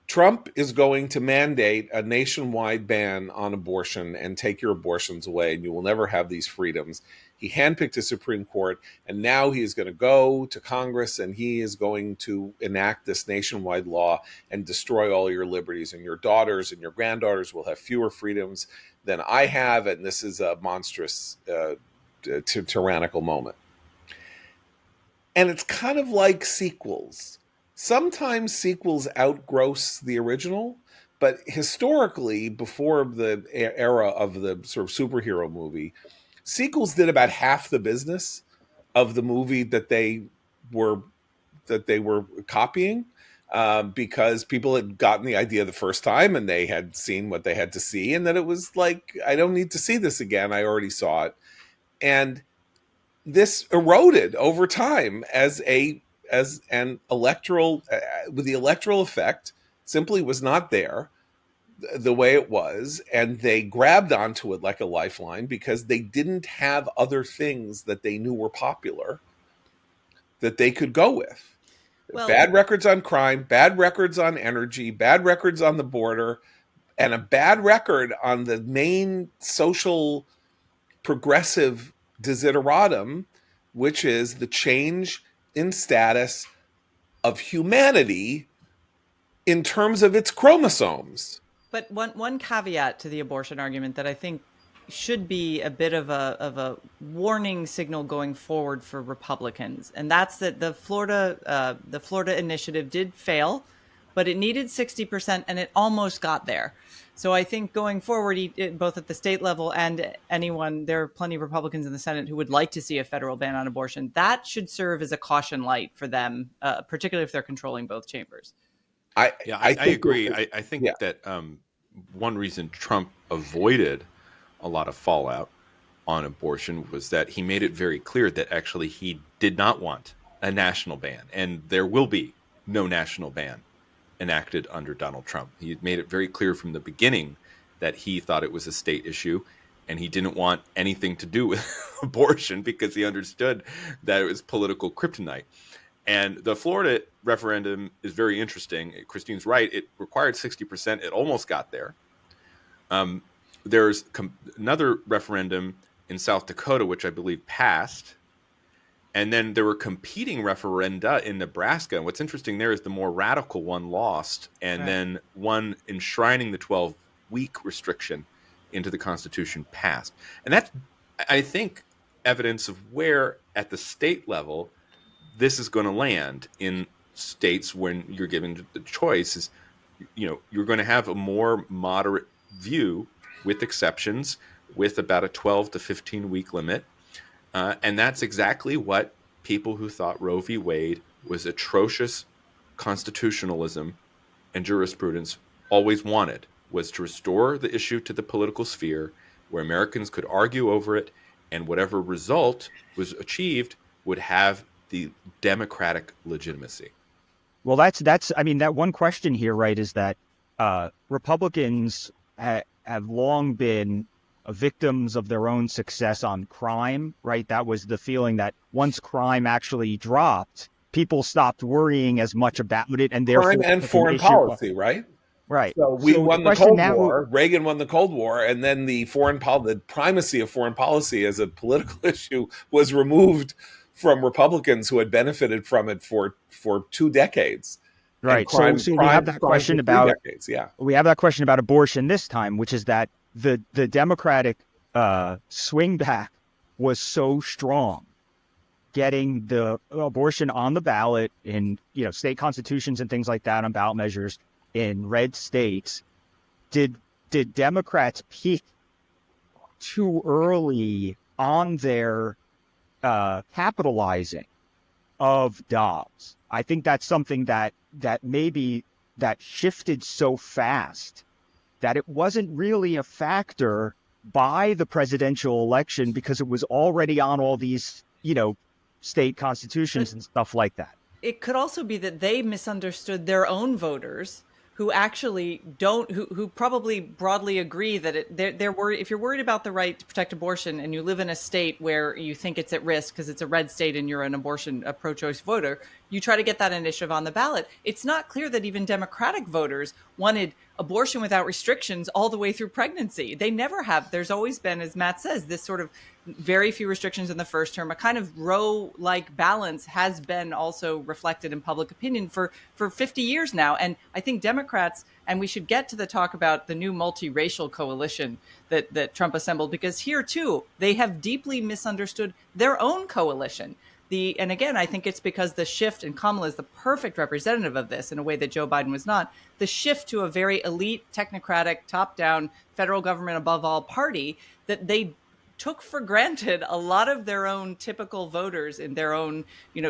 Trump is going to mandate a nationwide ban on abortion and take your abortions away, and you will never have these freedoms. He handpicked a Supreme Court, and now he is going to go to Congress and he is going to enact this nationwide law and destroy all your liberties, and your daughters and your granddaughters will have fewer freedoms than I have, and this is a monstrous, tyrannical moment. And it's kind of like sequels. Sometimes sequels outgross the original, but historically, before the era of the sort of superhero movie, sequels did about half the business of the movie that they were copying, because people had gotten the idea the first time and they had seen what they had to see, and then it was like, I don't need to see this again. I already saw it. And this eroded over time as an electoral, with the electoral effect simply was not there the way it was, and they grabbed onto it like a lifeline because they didn't have other things that they knew were popular that they could go with. Well, bad records on crime, bad records on energy, bad records on the border, and a bad record on the main social progressive desideratum, which is the change in status of humanity in terms of its chromosomes. But one caveat to the abortion argument that I think should be a bit of a warning signal going forward for Republicans, and that's that the Florida initiative did fail, but it needed 60%, and it almost got there. So I think going forward, both at the state level and there are plenty of Republicans in the Senate who would like to see a federal ban on abortion. That should serve as a caution light for them, particularly if they're controlling both chambers. I agree. I think that one reason Trump avoided a lot of fallout on abortion was that he made it very clear that actually he did not want a national ban, and there will be no national ban enacted under Donald Trump. He made it very clear from the beginning that he thought it was a state issue, and he didn't want anything to do with abortion because he understood that it was political kryptonite. And the Florida referendum is very interesting. Christine's right. It required 60%. It almost got there. There's another referendum in South Dakota, which I believe passed. And then there were competing referenda in Nebraska. And what's interesting there is the more radical one lost, and then one enshrining the 12-week restriction into the Constitution passed. And that's, I think, evidence of where, at the state level, this is going to land in states when you're given the choice. Is, you're going to have a more moderate view with exceptions, with about a 12 to 15-week limit. And that's exactly what people who thought Roe v. Wade was atrocious constitutionalism and jurisprudence always wanted, was to restore the issue to the political sphere where Americans could argue over it, and whatever result was achieved would have the democratic legitimacy. Well, that's I mean, that one question here, right, is that Republicans have long been victims of their own success on crime, right? That was the feeling that once crime actually dropped, people stopped worrying as much about it, and therefore crime and foreign policy, right? Right. So we won the Cold War. Reagan won the Cold War, and then the primacy of foreign policy as a political issue was removed from Republicans who had benefited from it for 2 decades. Right. So we have that question about we have that question about abortion this time, which is that the Democratic swing back was so strong, getting the abortion on the ballot in state constitutions and things like that, on ballot measures in red states. Did Democrats peak too early on their capitalizing of Dobbs. I think that's something that maybe that shifted so fast that it wasn't really a factor by the presidential election because it was already on all these, state constitutions and stuff like that. It could also be that they misunderstood their own voters who actually don't, who probably broadly agree that they're worried. If you're worried about the right to protect abortion and you live in a state where you think it's at risk because it's a red state and you're a pro-choice voter, you try to get that initiative on the ballot. It's not clear that even Democratic voters wanted abortion without restrictions all the way through pregnancy. They never have. There's always been, as Matt says, this sort of very few restrictions in the first term. A kind of Roe-like balance has been also reflected in public opinion for 50 years now. And I think Democrats, and we should get to the talk about the new multiracial coalition that Trump assembled, because here too, they have deeply misunderstood their own coalition. And again, I think it's because the shift, and Kamala is the perfect representative of this in a way that Joe Biden was not, the shift to a very elite, technocratic, top-down, federal government above all party, that they took for granted a lot of their own typical voters in their own,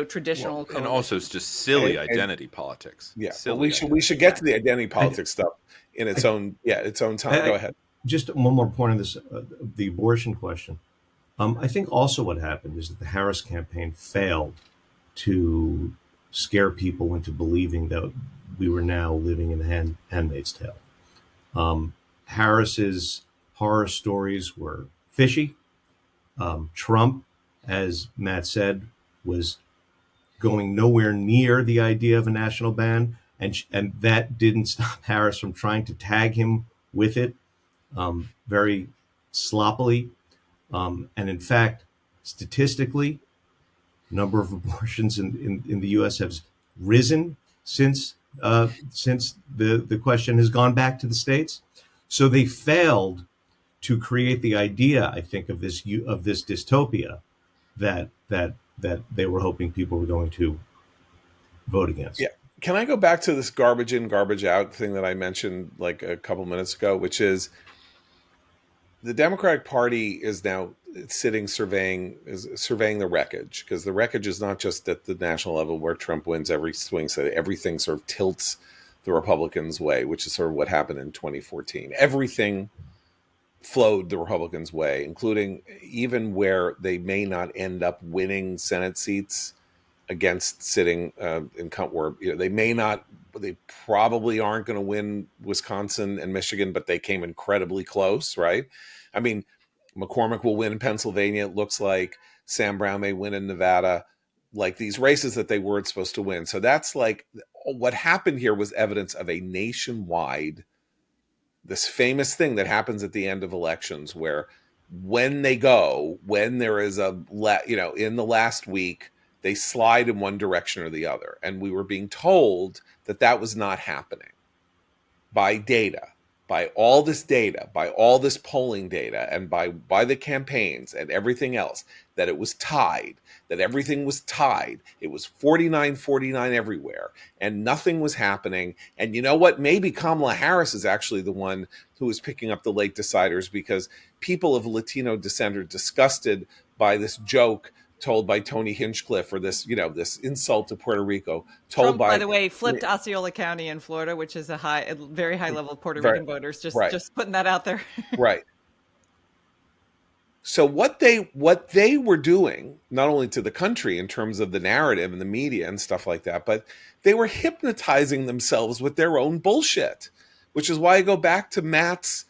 traditional and also it's just silly identity politics. Yeah, silly we should get to the identity politics stuff in its own time. Go ahead. Just one more point on this, the abortion question. I think also what happened is that the Harris campaign failed to scare people into believing that we were now living in the Handmaid's Tale. Harris's horror stories were fishy. Trump, as Matt said, was going nowhere near the idea of a national ban, and that didn't stop Harris from trying to tag him with it very sloppily. And in fact, statistically, the number of abortions in the U.S. has risen since the question has gone back to the states. So they failed to create the idea, I think, of this dystopia that they were hoping people were going to vote against. Yeah. Can I go back to this garbage in, garbage out thing that I mentioned like a couple minutes ago, which is the Democratic Party is now surveying the wreckage, because the wreckage is not just at the national level where Trump wins every swing state. Everything sort of tilts the Republicans' way, which is sort of what happened in 2014. Everything flowed the Republicans' way, including even where they may not end up winning Senate seats against sitting incumbent, where they probably aren't going to win Wisconsin and Michigan, but they came incredibly close, right? I mean, McCormick will win in Pennsylvania. It looks like Sam Brown may win in Nevada, like these races that they weren't supposed to win. So that's like what happened here was evidence of a nationwide, this famous thing that happens at the end of elections where when there is in the last week, they slide in one direction or the other. And we were being told that was not happening by data, by all this data, by all this polling data, and by the campaigns and everything else, that it was tied, that everything was tied. It was 49-49 everywhere, and nothing was happening. And you know what? Maybe Kamala Harris is actually the one who is picking up the late deciders, because people of Latino descent are disgusted by this joke told by Tony Hinchcliffe, or this insult to Puerto Rico, told Trump, by the way, flipped Osceola County in Florida, which is a very high level of Puerto Rican voters. Just putting that out there. Right. So what they were doing, not only to the country in terms of the narrative and the media and stuff like that, but they were hypnotizing themselves with their own bullshit, which is why I go back to Matt's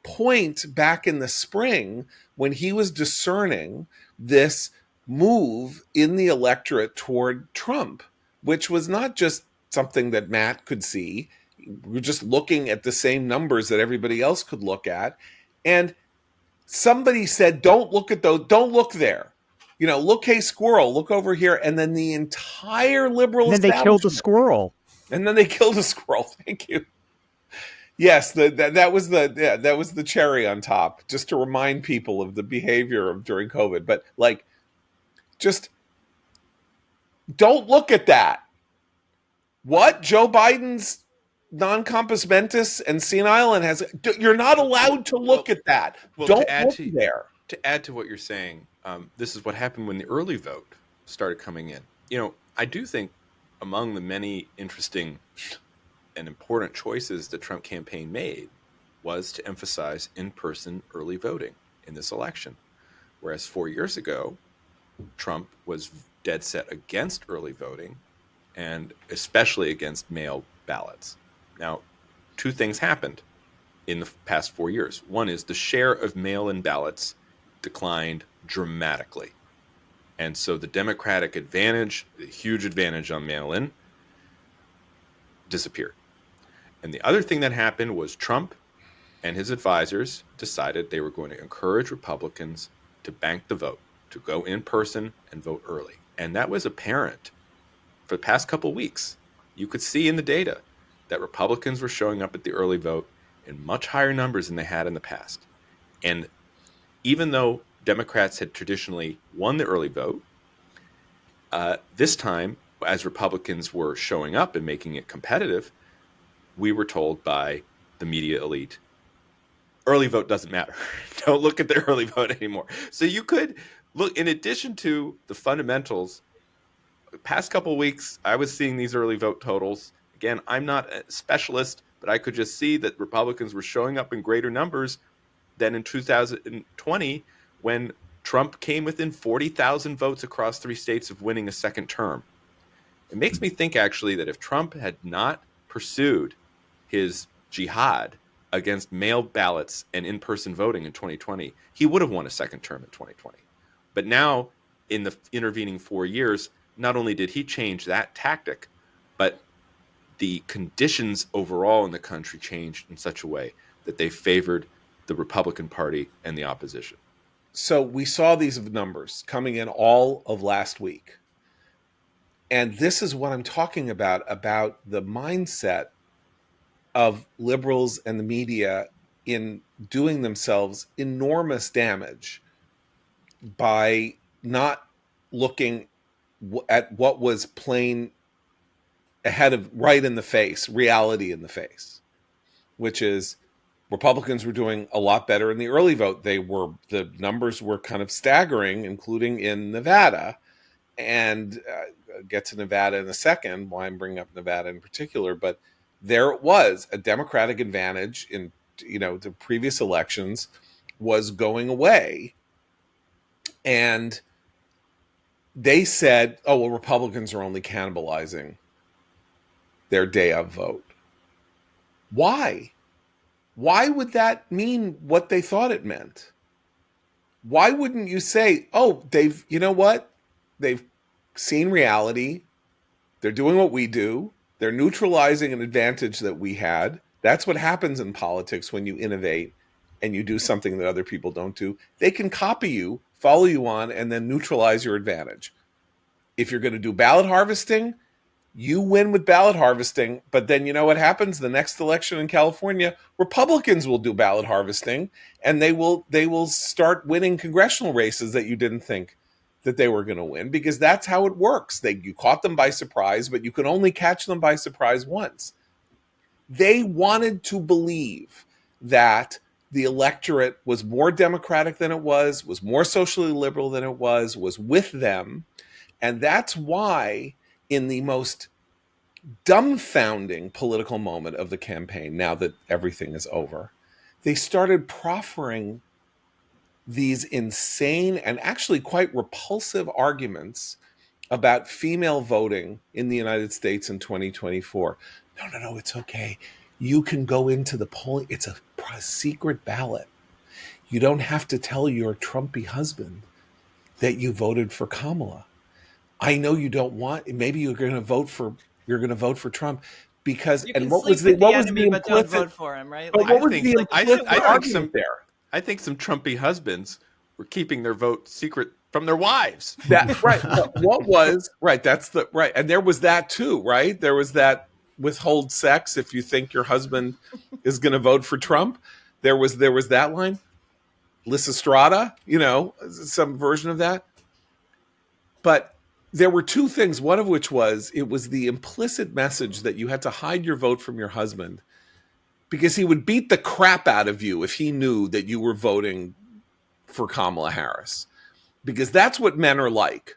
point back in the spring when he was discerning this move in the electorate toward Trump, which was not just something that Matt could see. We're just looking at the same numbers that everybody else could look at. And somebody said, don't look at those, don't look there. Look, hey, squirrel, look over here. And then the entire liberal establishment. And then they killed a squirrel. And then they killed a squirrel. Thank you. Yes, that was the cherry on top, just to remind people of the behavior of during COVID. But just don't look at that. What? Joe Biden's non-compos mentis and senile and you're not allowed to look at that. Well, don't look there. To add to what you're saying, this is what happened when the early vote started coming in. You know, I do think among the many interesting and important choices the Trump campaign made was to emphasize in-person early voting in this election. Whereas 4 years ago, Trump was dead set against early voting and especially against mail ballots. Now, two things happened in the past 4 years. One is the share of mail-in ballots declined dramatically. And so the Democratic advantage, the huge advantage on mail-in, disappeared. And the other thing that happened was Trump and his advisors decided they were going to encourage Republicans to bank the vote, to go in person and vote early. And that was apparent for the past couple of weeks. You could see in the data that Republicans were showing up at the early vote in much higher numbers than they had in the past. And even though Democrats had traditionally won the early vote, this time, as Republicans were showing up and making it competitive, we were told by the media elite, early vote doesn't matter. Don't look at the early vote anymore. So you could look, in addition to the fundamentals, the past couple of weeks, I was seeing these early vote totals. Again, I'm not a specialist, but I could just see that Republicans were showing up in greater numbers than in 2020 when Trump came within 40,000 votes across 3 states of winning a second term. It makes me think, actually, that if Trump had not pursued his jihad against mail ballots and in-person voting in 2020, he would have won a second term in 2020. But now, in the intervening 4 years, not only did he change that tactic, but the conditions overall in the country changed in such a way that they favored the Republican Party and the opposition. So we saw these numbers coming in all of last week. And this is what I'm talking about the mindset of liberals and the media in doing themselves enormous damage by not looking at what was plain ahead of, right in the face, reality in the face, which is Republicans were doing a lot better in the early vote. The numbers were kind of staggering, including in Nevada, and get to Nevada in a second, why I'm bringing up Nevada in particular, but there it was, a Democratic advantage in, the previous elections was going away. And they said, oh, well, Republicans are only cannibalizing their day of vote. Why? Why would that mean what they thought it meant? Why wouldn't you say, oh, they've seen reality. They're doing what we do. They're neutralizing an advantage that we had. That's what happens in politics when you innovate and you do something that other people don't do. They can copy you, follow you on, and then neutralize your advantage. If you're going to do ballot harvesting, you win with ballot harvesting, but then you know what happens? The next election in California, Republicans will do ballot harvesting, and they will start winning congressional races that you didn't think that they were going to win, because that's how it works. You caught them by surprise, but you can only catch them by surprise once. They wanted to believe that the electorate was more Democratic than it was more socially liberal than it was with them. And that's why in the most dumbfounding political moment of the campaign, now that everything is over, they started proffering these insane and actually quite repulsive arguments about female voting in the United States in 2024. No, it's okay. You can go into the polling. It's a secret ballot. You don't have to tell your Trumpy husband that you voted for Kamala. I know you don't want. Maybe you're going to vote for Trump because. You And can what sleep was the with the what was enemy, the but don't implicit? vote for him, right? But Like, what was the implicit argument there? I think some Trumpy husbands were keeping their vote secret from their wives. That right. What was right? That's the right. And there was that too, right? There was that withhold sex if you think your husband is going to vote for Trump. There was that line. Lysistrata, some version of that. But there were two things. One of which was it was the implicit message that you had to hide your vote from your husband because he would beat the crap out of you if he knew that you were voting for Kamala Harris. because that's what men are like.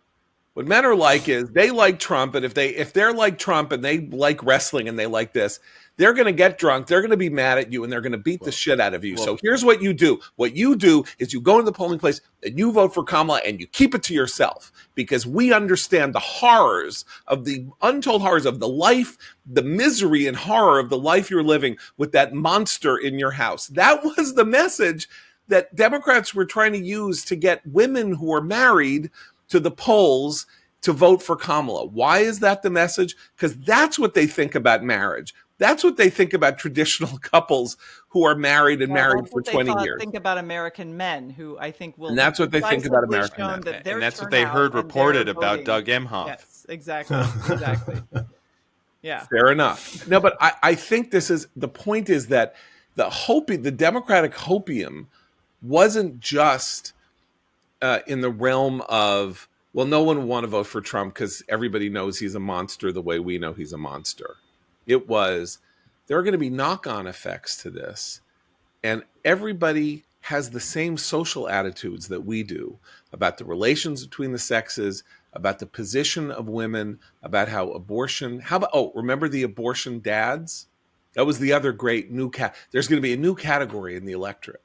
What men are like is they like Trump, and if they're like Trump and they like wrestling and they like this, they're going to get drunk, they're going to be mad at you, and they're going to beat the shit out of you. So here's what you do. What you do is you go to the polling place and you vote for Kamala and you keep it to yourself, because we understand the horrors of the untold horrors of the life, the misery and horror of the life you're living with that monster in your house. That was the message that Democrats were trying to use to get women who are married to the polls to vote for Kamala. Why is that the message? Because that's what they think about marriage. That's what they think about traditional couples who are married and married for 20 years. Think about American men, who I think will. And that's what they think about American men. And that's what they heard reported about Doug Emhoff. Yes, exactly. Exactly. Yeah. Fair enough. No, but I think the point is that the Democratic hopium wasn't just in the realm of, well, no one will want to vote for Trump because everybody knows he's a monster the way we know he's a monster. It was, there are going to be knock-on effects to this. And everybody has the same social attitudes that we do about the relations between the sexes, about the position of women, about how abortion, remember the abortion dads? That was the other great there's going to be a new category in the electorate.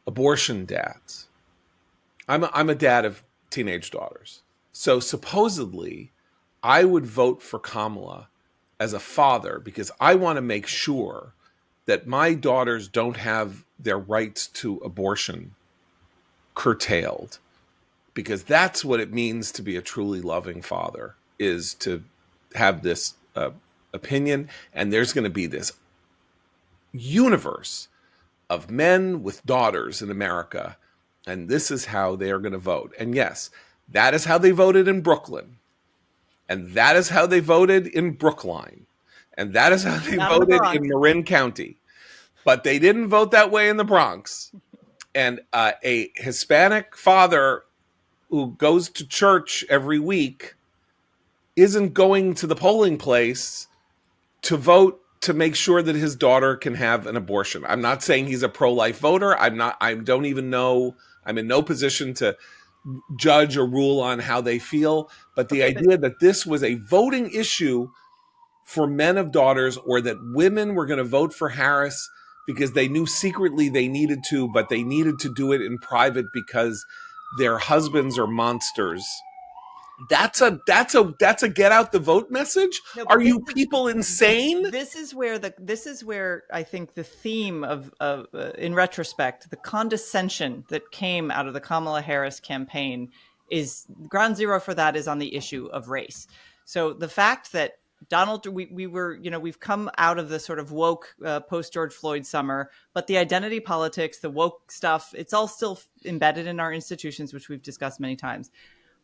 Abortion dads. I'm a dad of teenage daughters. So supposedly, I would vote for Kamala as a father because I want to make sure that my daughters don't have their rights to abortion curtailed, because that's what it means to be a truly loving father, is to have this opinion. And there's going to be this universe of men with daughters in America, and this is how they are going to vote. And yes, that is how they voted in Brooklyn. And that is how they voted in Brookline. And that is how they voted in Marin County. But they didn't vote that way in the Bronx. And a Hispanic father who goes to church every week isn't going to the polling place to vote to make sure that his daughter can have an abortion. I'm not saying he's a pro-life voter. I don't even know. I'm in no position to judge or rule on how they feel. But the idea that this was a voting issue for men of daughters, or that women were going to vote for Harris because they knew secretly they needed to, but they needed to do it in private because their husbands are monsters. That's a get out the vote message. No, are you people insane? This is where I think the theme of in retrospect, the condescension that came out of the Kamala Harris campaign is ground zero for that is on the issue of race. So the fact that we've come out of the sort of woke post George Floyd summer, but the identity politics, the woke stuff, it's all still embedded in our institutions, which we've discussed many times.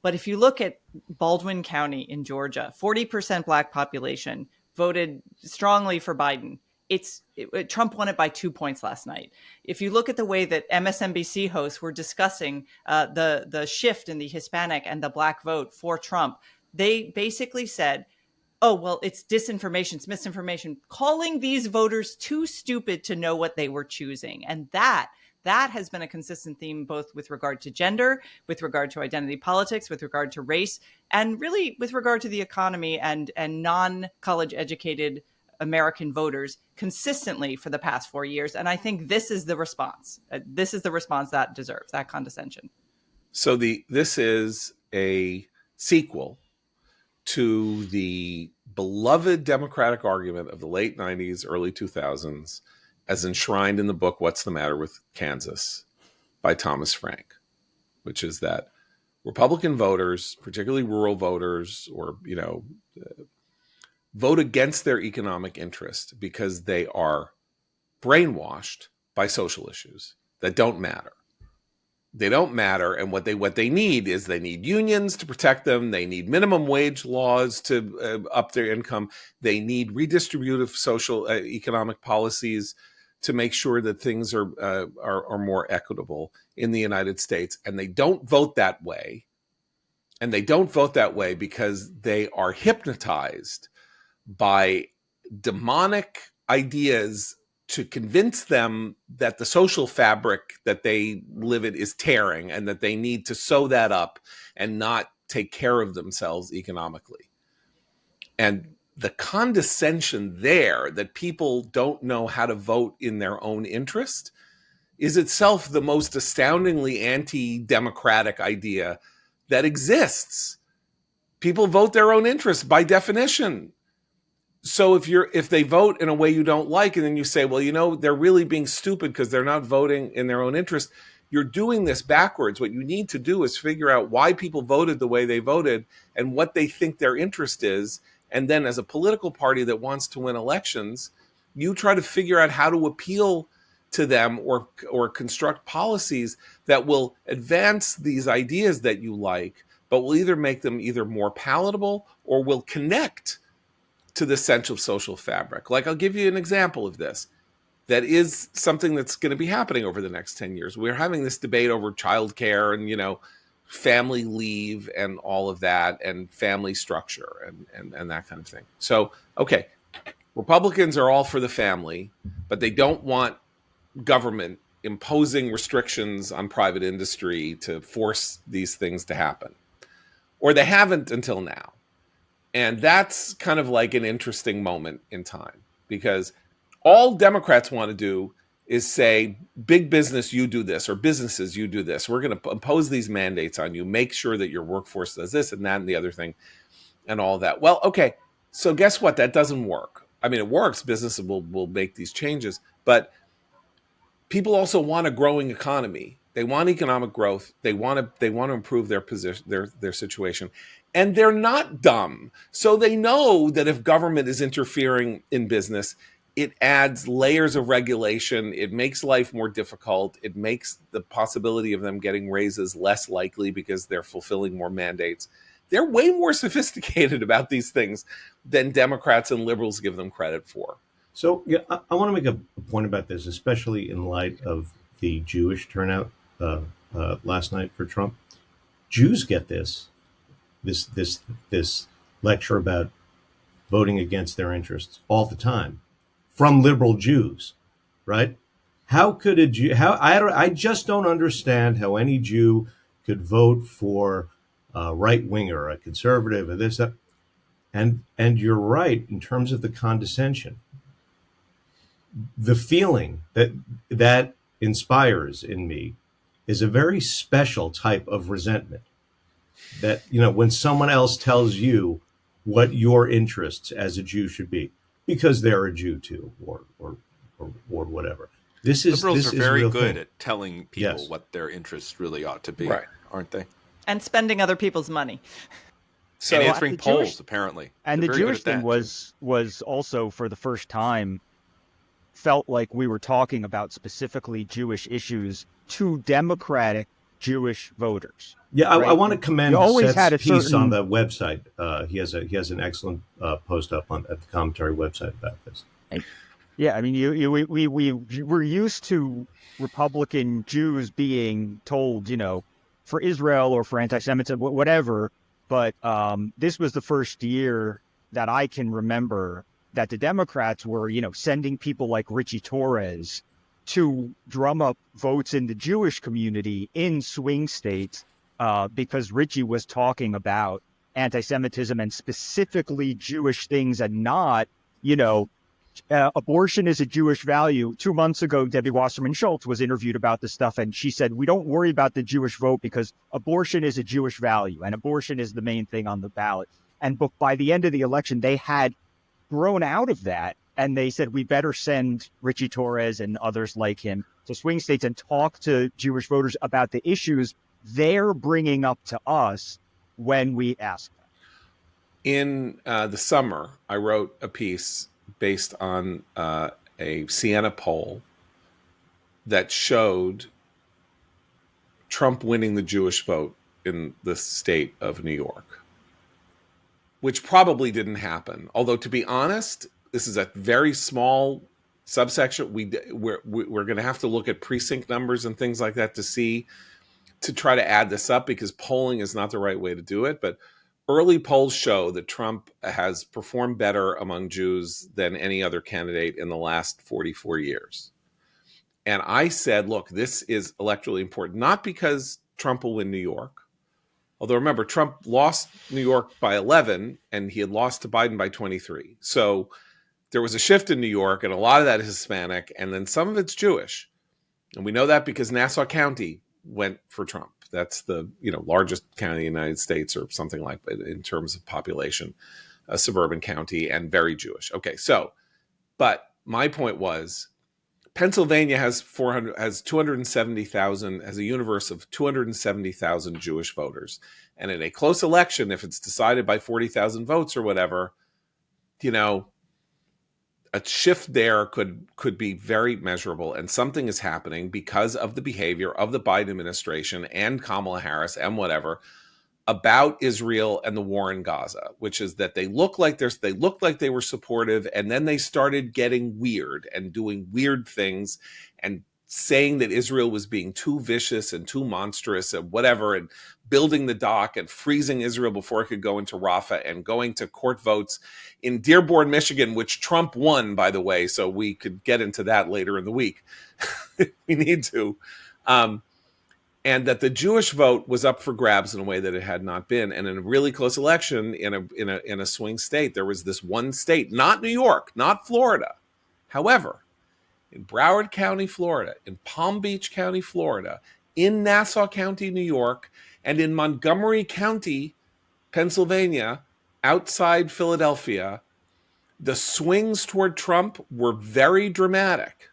But if you look at Baldwin County in Georgia, 40% Black population voted strongly for Biden. Trump won it by 2 points last night. If you look at the way that MSNBC hosts were discussing the shift in the Hispanic and the Black vote for Trump, they basically said, oh, well, it's disinformation, it's misinformation, calling these voters too stupid to know what they were choosing. And that has been a consistent theme, both with regard to gender, with regard to identity politics, with regard to race, and really with regard to the economy and non-college educated American voters consistently for the past 4 years. And I think this is the response. This is the response that deserves, that condescension. So this is a sequel to the beloved Democratic argument of the late 90s, early 2000s, as enshrined in the book, What's the Matter with Kansas by Thomas Frank, which is that Republican voters, particularly rural voters, or, vote against their economic interest because they are brainwashed by social issues that don't matter. They don't matter, and what they need is they need unions to protect them. They need minimum wage laws to up their income. They need redistributive social economic policies to make sure that things are more equitable in the United States. And they don't vote that way. And they don't vote that way because they are hypnotized by demonic ideas to convince them that the social fabric that they live in is tearing and that they need to sew that up and not take care of themselves economically. And the condescension there that people don't know how to vote in their own interest is itself the most astoundingly anti-democratic idea that exists. People vote their own interest by definition. So if they vote in a way you don't like, and then you say, well, they're really being stupid because they're not voting in their own interest, you're doing this backwards. What you need to do is figure out why people voted the way they voted and what they think their interest is. And then as a political party that wants to win elections, you try to figure out how to appeal to them or construct policies that will advance these ideas that you like, but will either make them either more palatable or will connect to the essential social fabric. Like, I'll give you an example of this. That is something that's going to be happening over the next 10 years. We're having this debate over childcare and, family leave and all of that and family structure and that kind of thing. So, okay, Republicans are all for the family, but they don't want government imposing restrictions on private industry to force these things to happen. Or they haven't until now. And that's kind of like an interesting moment in time, because all Democrats want to do is say, big business, you do this, or businesses, you do this. We're going to impose these mandates on you, make sure that your workforce does this and that and the other thing and all that. Well, okay, so guess what? That doesn't work. I mean, it works. Businesses will make these changes, but people also want a growing economy. They want economic growth. They want to improve their position, their situation. And they're not dumb. So they know that if government is interfering in business, it adds layers of regulation. It makes life more difficult. It makes the possibility of them getting raises less likely because they're fulfilling more mandates. They're way more sophisticated about these things than Democrats and liberals give them credit for. So yeah, I want to make a point about this, especially in light of the Jewish turnout last night for Trump. Jews get this lecture about voting against their interests all the time from liberal Jews, right? How could a Jew? I just don't understand how any Jew could vote for a right winger, a conservative, or this, that. And you're right in terms of the condescension. The feeling that inspires in me is a very special type of resentment. That, when someone else tells you what your interests as a Jew should be, because they're a Jew too, or whatever. Liberals are very good thing. at telling people Yes. what their interests really ought to be, Right. aren't they? And spending other people's money. So and answering the polls, Jewish- apparently. And They're the very good Jewish at thing that. was also, for the first time, felt like we were talking about specifically Jewish issues to Democratic Jewish voters. Yeah, I Right. want to commend You always had a Seth's piece certain- on the website. He has an excellent post up at the commentary website about this. Yeah, I mean, we were used to Republican Jews being told, for Israel or for anti-Semitism, whatever. But this was the first year that I can remember that the Democrats were, sending people like Richie Torres to drum up votes in the Jewish community in swing states because Richie was talking about anti-Semitism and specifically Jewish things and not, abortion is a Jewish value. 2 months ago, Debbie Wasserman Schultz was interviewed about this stuff, and she said, we don't worry about the Jewish vote because abortion is a Jewish value, and abortion is the main thing on the ballot. And by the end of the election, they had grown out of that, and they said, we better send Richie Torres and others like him to swing states and talk to Jewish voters about the issues they're bringing up to us when we ask them. In the summer, I wrote a piece based on a Siena poll that showed Trump winning the Jewish vote in the state of New York, which probably didn't happen. Although, to be honest, this is a very small subsection. We're going to have to look at precinct numbers and things like that to try to add this up, because polling is not the right way to do it. But early polls show that Trump has performed better among Jews than any other candidate in the last 44 years. And I said, look, this is electorally important, not because Trump will win New York. Although remember, Trump lost New York by 11 and he had lost to Biden by 23. So there was a shift in New York, and a lot of that is Hispanic, and then some of it's Jewish. And we know that because Nassau County went for Trump. That's the largest county in the United States, or something like that in terms of population, a suburban county, and very Jewish. Okay, so, but my point was, Pennsylvania has 270,000, has a universe of 270,000 Jewish voters. And in a close election, if it's decided by 40,000 votes or whatever, a shift there could be very measurable. And something is happening because of the behavior of the Biden administration and Kamala Harris and whatever about Israel and the war in Gaza, which is that they looked like they were supportive, and then they started getting weird and doing weird things and saying that Israel was being too vicious and too monstrous and whatever, and building the dock and freezing Israel before it could go into Rafah, and going to court votes in Dearborn, Michigan, which Trump won, by the way, so we could get into that later in the week. We need to. And that the Jewish vote was up for grabs in a way that it had not been. And in a really close election in a swing state, there was this one state, not New York, not Florida. However, in Broward County, Florida, in Palm Beach County, Florida, in Nassau County, New York, and in Montgomery County, Pennsylvania, outside Philadelphia, the swings toward Trump were very dramatic.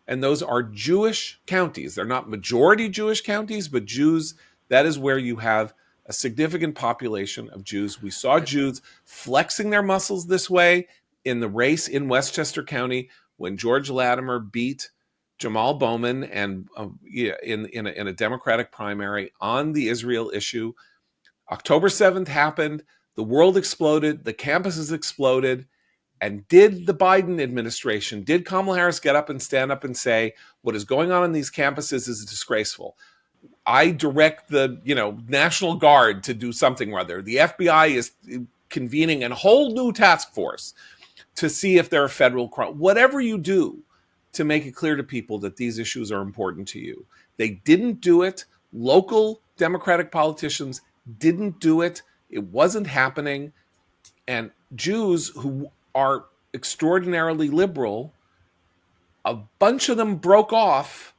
And those are Jewish counties. They're not majority Jewish counties, but Jews, that is where you have a significant population of Jews. We saw Jews flexing their muscles this way in the race in Westchester County when George Latimer beat Jamal Bowman and in a Democratic primary on the Israel issue. October 7th happened. The world exploded. The campuses exploded. And did the Biden administration, did Kamala Harris get up and stand up and say, what is going on these campuses is disgraceful? I direct the National Guard to do something or other. The FBI is convening a whole new task force to see if there are federal crimes. Whatever you do to make it clear to people that these issues are important to you. They didn't do it. Local Democratic politicians didn't do it. It wasn't happening. And Jews who are extraordinarily liberal, a bunch of them broke off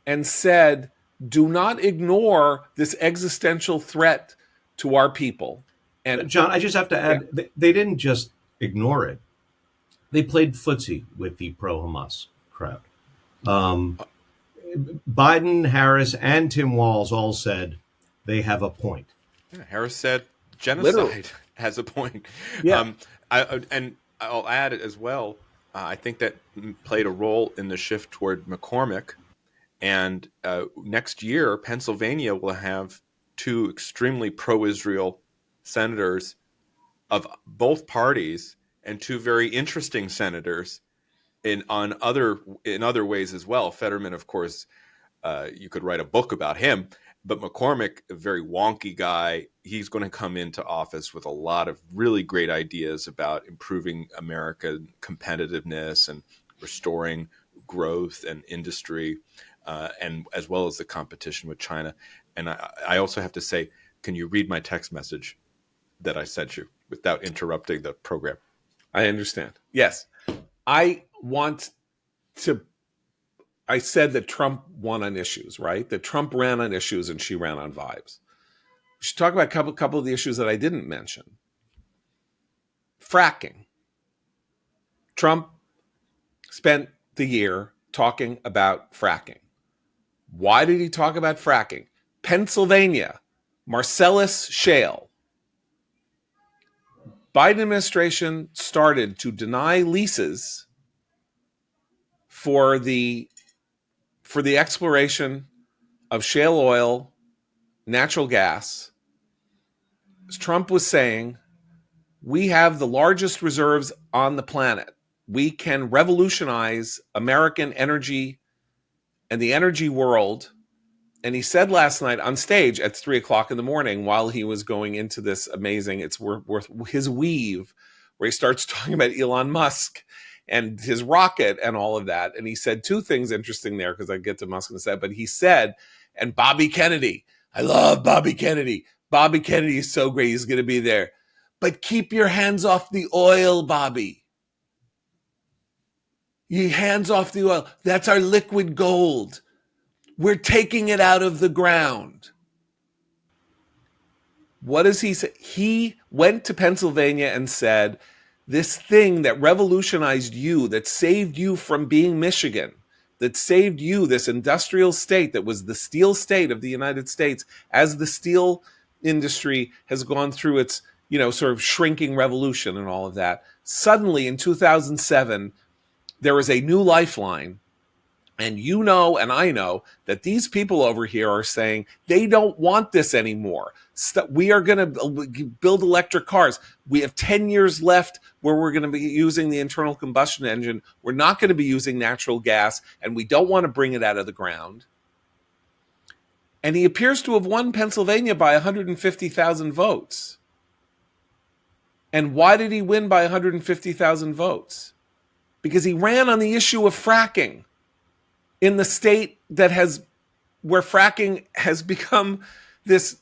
and said, do not ignore this existential threat to our people. And John, I just have to add, they didn't just ignore it. They played footsie with the pro-Hamas crowd. Biden, Harris, and Tim Walz all said they have a point. Yeah, Harris said genocide literally has a point. Yeah. I'll add it as well. I think that played a role in the shift toward McCormick. And next year, Pennsylvania will have two extremely pro-Israel senators of both parties, and two very interesting senators in other ways as well. Fetterman, of course, you could write a book about him. But McCormick, a very wonky guy, he's going to come into office with a lot of really great ideas about improving American competitiveness and restoring growth and industry, and as well as the competition with China. And I also have to say, can you read my text message that I sent you without interrupting the program? I understand. Yes. I said that Trump won on issues, right? That Trump ran on issues and she ran on vibes. We should talk about a couple of the issues that I didn't mention. Fracking. Trump spent the year talking about fracking. Why did he talk about fracking? Pennsylvania, Marcellus Shale. Biden administration started to deny leases for the exploration of shale oil, natural gas. As Trump was saying, we have the largest reserves on the planet. We can revolutionize American energy and the energy world And he said last night on stage at 3:00 in the morning, while he was going into this amazing, it's worth his weave, where he starts talking about Elon Musk and his rocket and all of that. And he said two things interesting there, because I get to Musk in a second, but he said, and Bobby Kennedy, I love Bobby Kennedy. Bobby Kennedy is so great. He's going to be there. But keep your hands off the oil, Bobby. Your hands off the oil. That's our liquid gold. We're taking it out of the ground. What does he say? He went to Pennsylvania and said, this thing that revolutionized you, that saved you from being Michigan, that saved you, this industrial state that was the steel state of the United States, as the steel industry has gone through its, sort of shrinking revolution and all of that. Suddenly in 2007, there is a new lifeline. And and I know that these people over here are saying they don't want this anymore. We are going to build electric cars. We have 10 years left where we're going to be using the internal combustion engine. We're not going to be using natural gas, and we don't want to bring it out of the ground. And he appears to have won Pennsylvania by 150,000 votes. And why did he win by 150,000 votes? Because he ran on the issue of fracking in the state where fracking has become this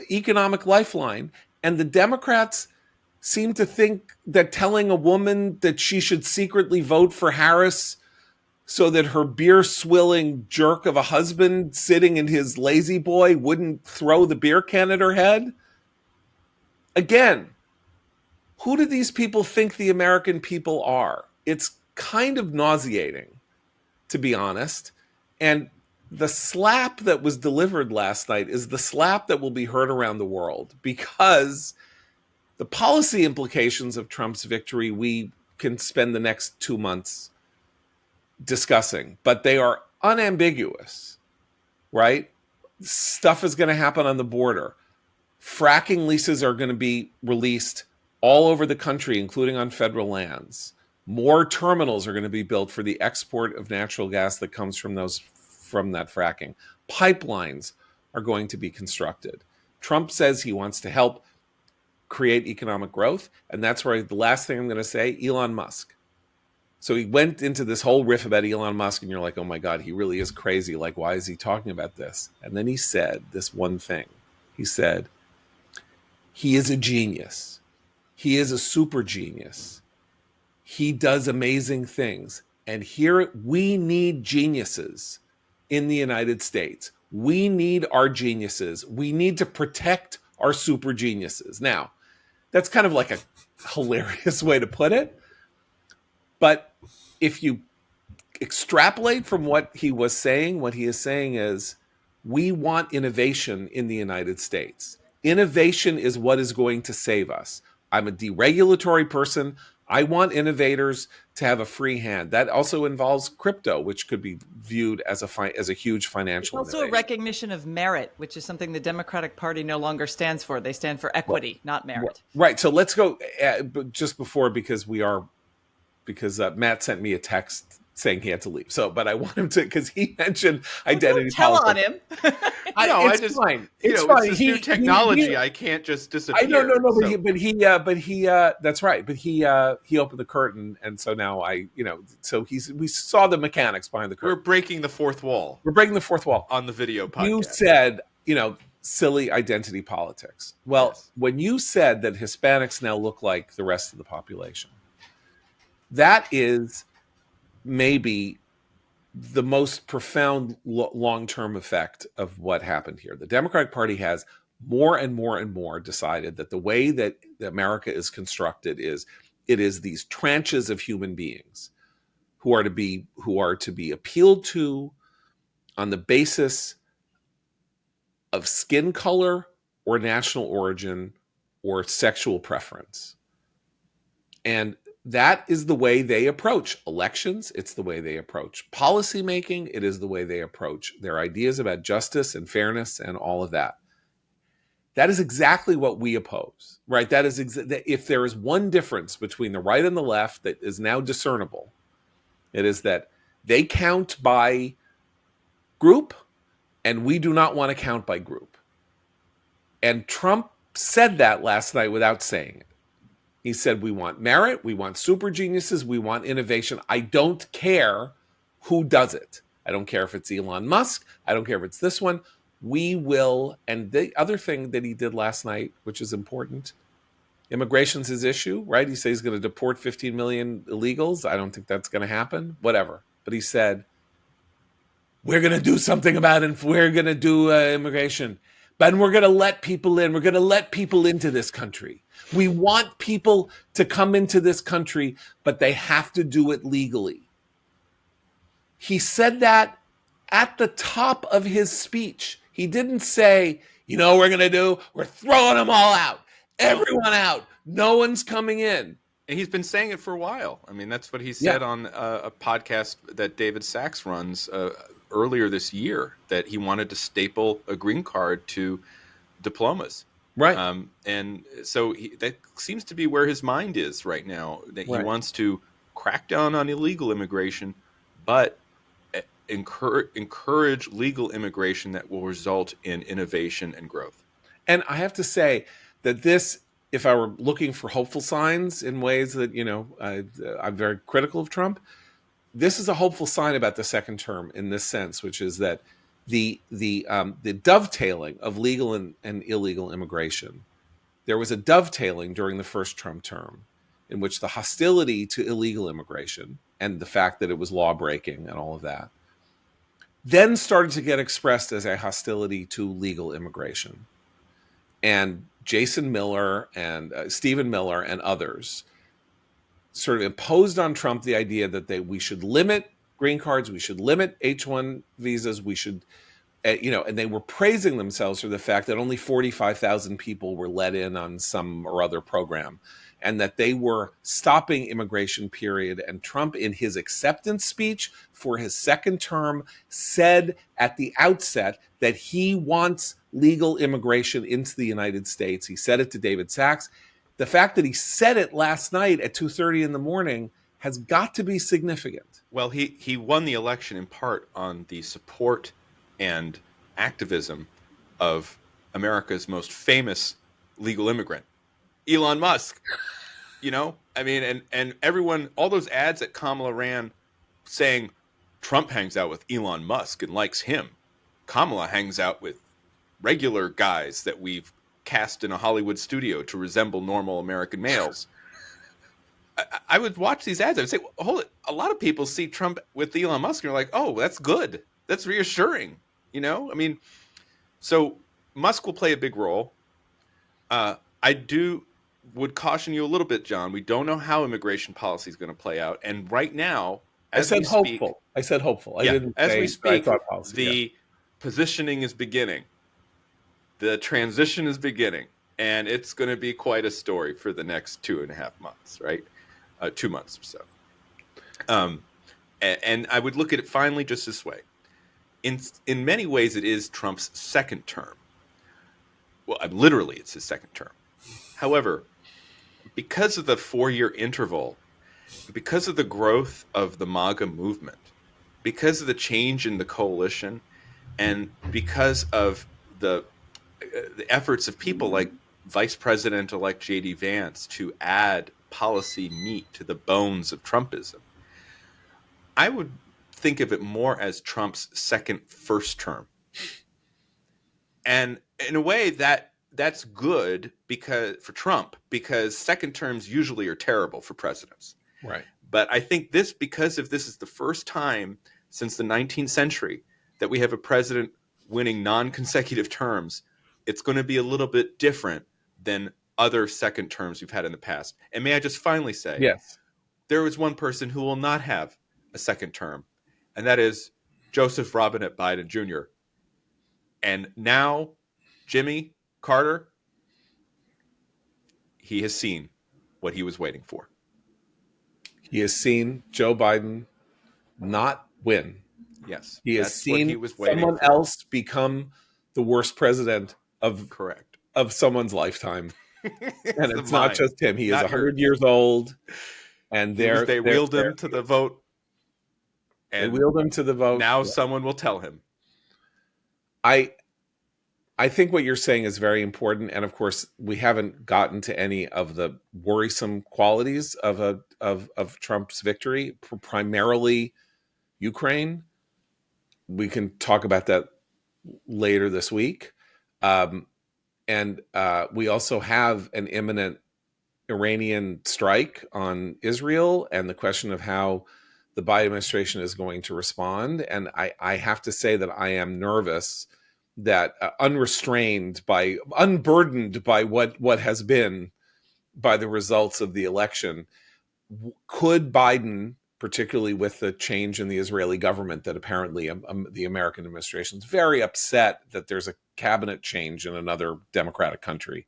economic lifeline. And the Democrats seem to think that telling a woman that she should secretly vote for Harris so that her beer-swilling jerk of a husband sitting in his lazy boy wouldn't throw the beer can at her head. Again, who do these people think the American people are? It's kind of nauseating, to be honest. And the slap that was delivered last night is the slap that will be heard around the world, because the policy implications of Trump's victory we can spend the next 2 months discussing, but they are unambiguous, right? Stuff is going to happen on the border. Fracking leases are going to be released all over the country, including on federal lands. More terminals are going to be built for the export of natural gas that comes from that fracking. Pipelines are going to be constructed. Trump says he wants to help create economic growth, and that's where the last thing I'm going to say, Elon Musk. So he went into this whole riff about Elon Musk, and you're like, oh my God, he really is crazy. Like, why is he talking about this? And then he said this one thing. He said, he is a genius. He is a super genius. He does amazing things. And here we need geniuses in the United States. We need our geniuses. We need to protect our super geniuses. Now, that's kind of like a hilarious way to put it. But if you extrapolate from what he was saying, what he is saying is, we want innovation in the United States. Innovation is what is going to save us. I'm a deregulatory person. I want innovators to have a free hand. That also involves crypto, which could be viewed as a huge financial It's also innovation. a recognition of merit, which is something the Democratic Party no longer stands for. They stand for equity, not merit. Right. So let's go just before, because Matt sent me a text saying he had to leave. So, but I want him to, because he mentioned identity Tell politics. on him. It's fine. It's fine. It's this new technology. I can't just disappear. No. So. But he. That's right. But he opened the curtain, and so now so we saw the mechanics behind the curtain. We're breaking the fourth wall. We're breaking the fourth wall on the video podcast. You said, silly identity politics. Well, yes. When you said that Hispanics now look like the rest of the population, that is maybe the most profound long-term effect of what happened here. The Democratic Party has more and more and more decided that the way that America is constructed is it is these tranches of human beings who are to be appealed to on the basis of skin color or national origin or sexual preference. And that is the way they approach elections. It's the way they approach policymaking. It is the way they approach their ideas about justice and fairness and all of that. That is exactly what we oppose, right? That is if there is one difference between the right and the left that is now discernible, it is that they count by group and we do not want to count by group. And Trump said that last night without saying it. He said, we want merit, we want super geniuses, we want innovation. I don't care who does it. I don't care if it's Elon Musk. I don't care if it's this one. We will. And the other thing that he did last night, which is important, immigration's his issue, right? He said he's going to deport 15 million illegals. I don't think that's going to happen, whatever. But he said, we're going to do something about it. We're going to do immigration. But we're going to let people in. We're going to let people into this country. We want people to come into this country, but they have to do it legally. He said that at the top of his speech. He didn't say, you know what we're going to do? We're throwing them all out. Everyone out. No one's coming in. And he's been saying it for a while. I mean, that's what he said on a podcast that David Sachs runs earlier this year, that he wanted to staple a green card to diplomas. Right. And so that seems to be where his mind is right now, that he wants to crack down on illegal immigration, but encourage legal immigration that will result in innovation and growth. And I have to say that this, if I were looking for hopeful signs in ways that, I'm very critical of Trump, this is a hopeful sign about the second term in this sense, which is that the dovetailing of legal and illegal immigration, there was a dovetailing during the first Trump term in which the hostility to illegal immigration and the fact that it was law breaking and all of that then started to get expressed as a hostility to legal immigration. And Jason Miller and Stephen Miller and others sort of imposed on Trump the idea that we should limit green cards, we should limit H-1 visas, we should, and they were praising themselves for the fact that only 45,000 people were let in on some or other program, and that they were stopping immigration, period. And Trump, in his acceptance speech for his second term, said at the outset that he wants legal immigration into the United States. He said it to David Sachs. The fact that he said it last night at 2:30 in the morning has got to be significant. Well, he won the election in part on the support and activism of America's most famous legal immigrant, Elon Musk. And everyone, all those ads that Kamala ran saying Trump hangs out with Elon Musk and likes him. Kamala hangs out with regular guys that we've cast in a Hollywood studio to resemble normal American males. I would watch these ads. I would say, well, hold it. A lot of people see Trump with Elon Musk and are like, oh, that's good. That's reassuring. So Musk will play a big role. Would caution you a little bit, John. We don't know how immigration policy is going to play out. And right now, I said hopeful. I didn't as say we speak, policy. The positioning is beginning. The transition is beginning. And it's going to be quite a story for the next 2.5 months, right? 2 months or so. And I would look at it finally just this way. In many ways, it is Trump's second term. Well, literally, it's his second term. However, because of the 4-year interval, because of the growth of the MAGA movement, because of the change in the coalition, and because of the efforts of people like Vice President-elect J.D. Vance to add policy meat to the bones of Trumpism, I would think of it more as Trump's first term. And in a way that's good for Trump, because second terms usually are terrible for presidents. Right. But I think because this is the first time since the 19th century that we have a president winning non-consecutive terms, it's going to be a little bit different than other second terms we've had in the past. And may I just finally say, yes, there is one person who will not have a second term, and that is Joseph Robinette Biden Jr. And now, Jimmy Carter, he has seen what he was waiting for. He has seen Joe Biden not win. Yes. He has seen someone else become the worst president of someone's lifetime. And it's not just him. He is 100 years old. And they wheeled him to the vote. And they wheeled him to the vote. Now someone will tell him. I I think what you're saying is very important, and of course, we haven't gotten to any of the worrisome qualities of Trump's victory. Primarily Ukraine. We can talk about that later this week, and we also have an imminent Iranian strike on Israel, and the question of how the Biden administration is going to respond. And I have to say that I am nervous that unburdened by what has been by the results of the election, could Biden, particularly with the change in the Israeli government, that apparently the American administration is very upset that there's a cabinet change in another democratic country.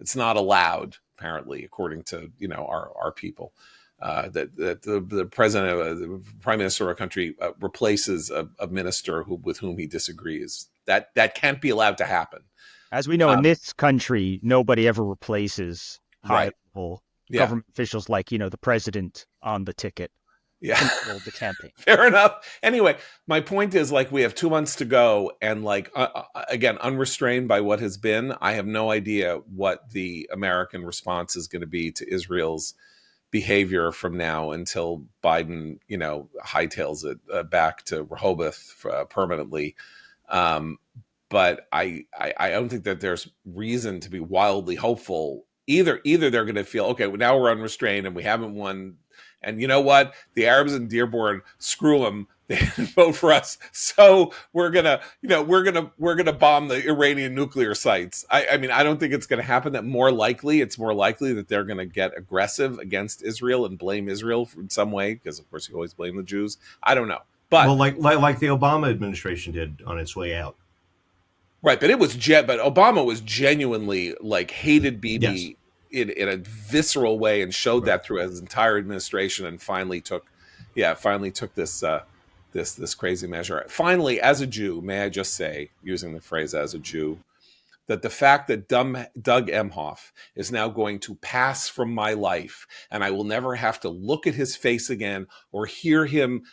It's not allowed, apparently, according to our people. That the president, the prime minister of a country replaces a minister with whom he disagrees. That can't be allowed to happen. As we know, in this country, nobody ever replaces high-level government officials like, the president on the ticket. Yeah, the campaign. Fair enough. Anyway, my point is, we have 2 months to go, and again, unrestrained by what has been, I have no idea what the American response is going to be to Israel's behavior from now until Biden, hightails it back to Rehoboth permanently. But I don't think that there's reason to be wildly hopeful. Either they're going to feel, okay, well, now we're unrestrained and we haven't won. And you know what? The Arabs in Dearborn, screw them. They didn't vote for us, so we're gonna bomb the Iranian nuclear sites. I mean, I don't think it's going to happen. It's more likely that they're going to get aggressive against Israel and blame Israel in some way, because of course you always blame the Jews. I don't know, but like the Obama administration did on its way out. Right, but Obama was genuinely hated Bibi. Yes. In a visceral way, and showed that through his entire administration, and finally took this this crazy measure. Finally, as a Jew, may I just say, using the phrase "as a Jew," that the fact that Doug Emhoff is now going to pass from my life, and I will never have to look at his face again or hear him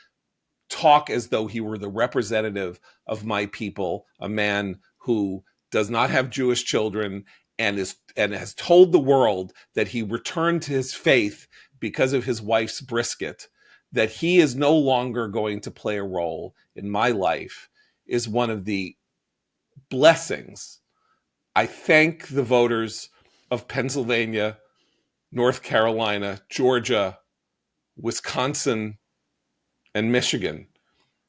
talk as though he were the representative of my people, a man who does not have Jewish children, and has told the world that he returned to his faith because of his wife's brisket, that he is no longer going to play a role in my life, is one of the blessings. I thank the voters of Pennsylvania, North Carolina, Georgia, Wisconsin, and Michigan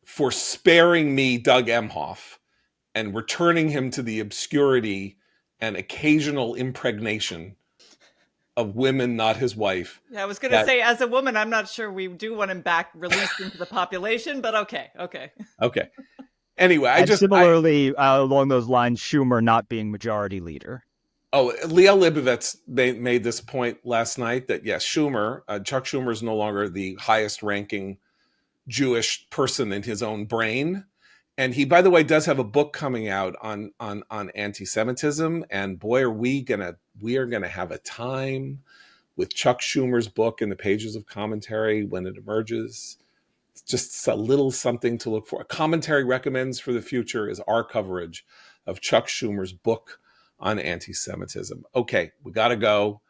for sparing me Doug Emhoff and returning him to the obscurity and occasional impregnation of women not his wife. Yeah, I was going to say, as a woman, I'm not sure we do want him back released into the population, but okay. Anyway, similarly along those lines, Schumer not being majority leader. Oh, Liel Leibovitz made this point last night that yes, Chuck Schumer is no longer the highest ranking Jewish person in his own brain. And he, by the way, does have a book coming out on anti-Semitism. And boy, we are gonna have a time with Chuck Schumer's book in the pages of commentary when it emerges. It's just a little something to look for. A commentary recommends for the future is our coverage of Chuck Schumer's book on anti-Semitism. Okay, we got to go.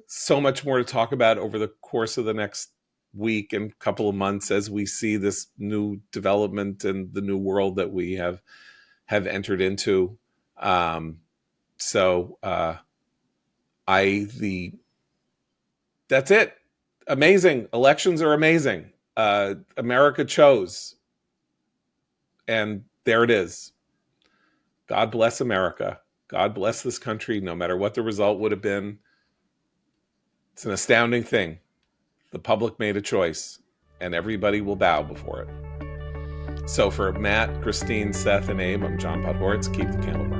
So much more to talk about over the course of the next week and couple of months as we see this new development and the new world that we have entered into. That's it. Amazing. Elections are amazing. America chose. And there it is. God bless America. God bless this country, no matter what the result would have been. It's an astounding thing. The public made a choice, and everybody will bow before it. So for Matt, Christine, Seth, and Abe, I'm John Podhoretz. Keep the candle burning.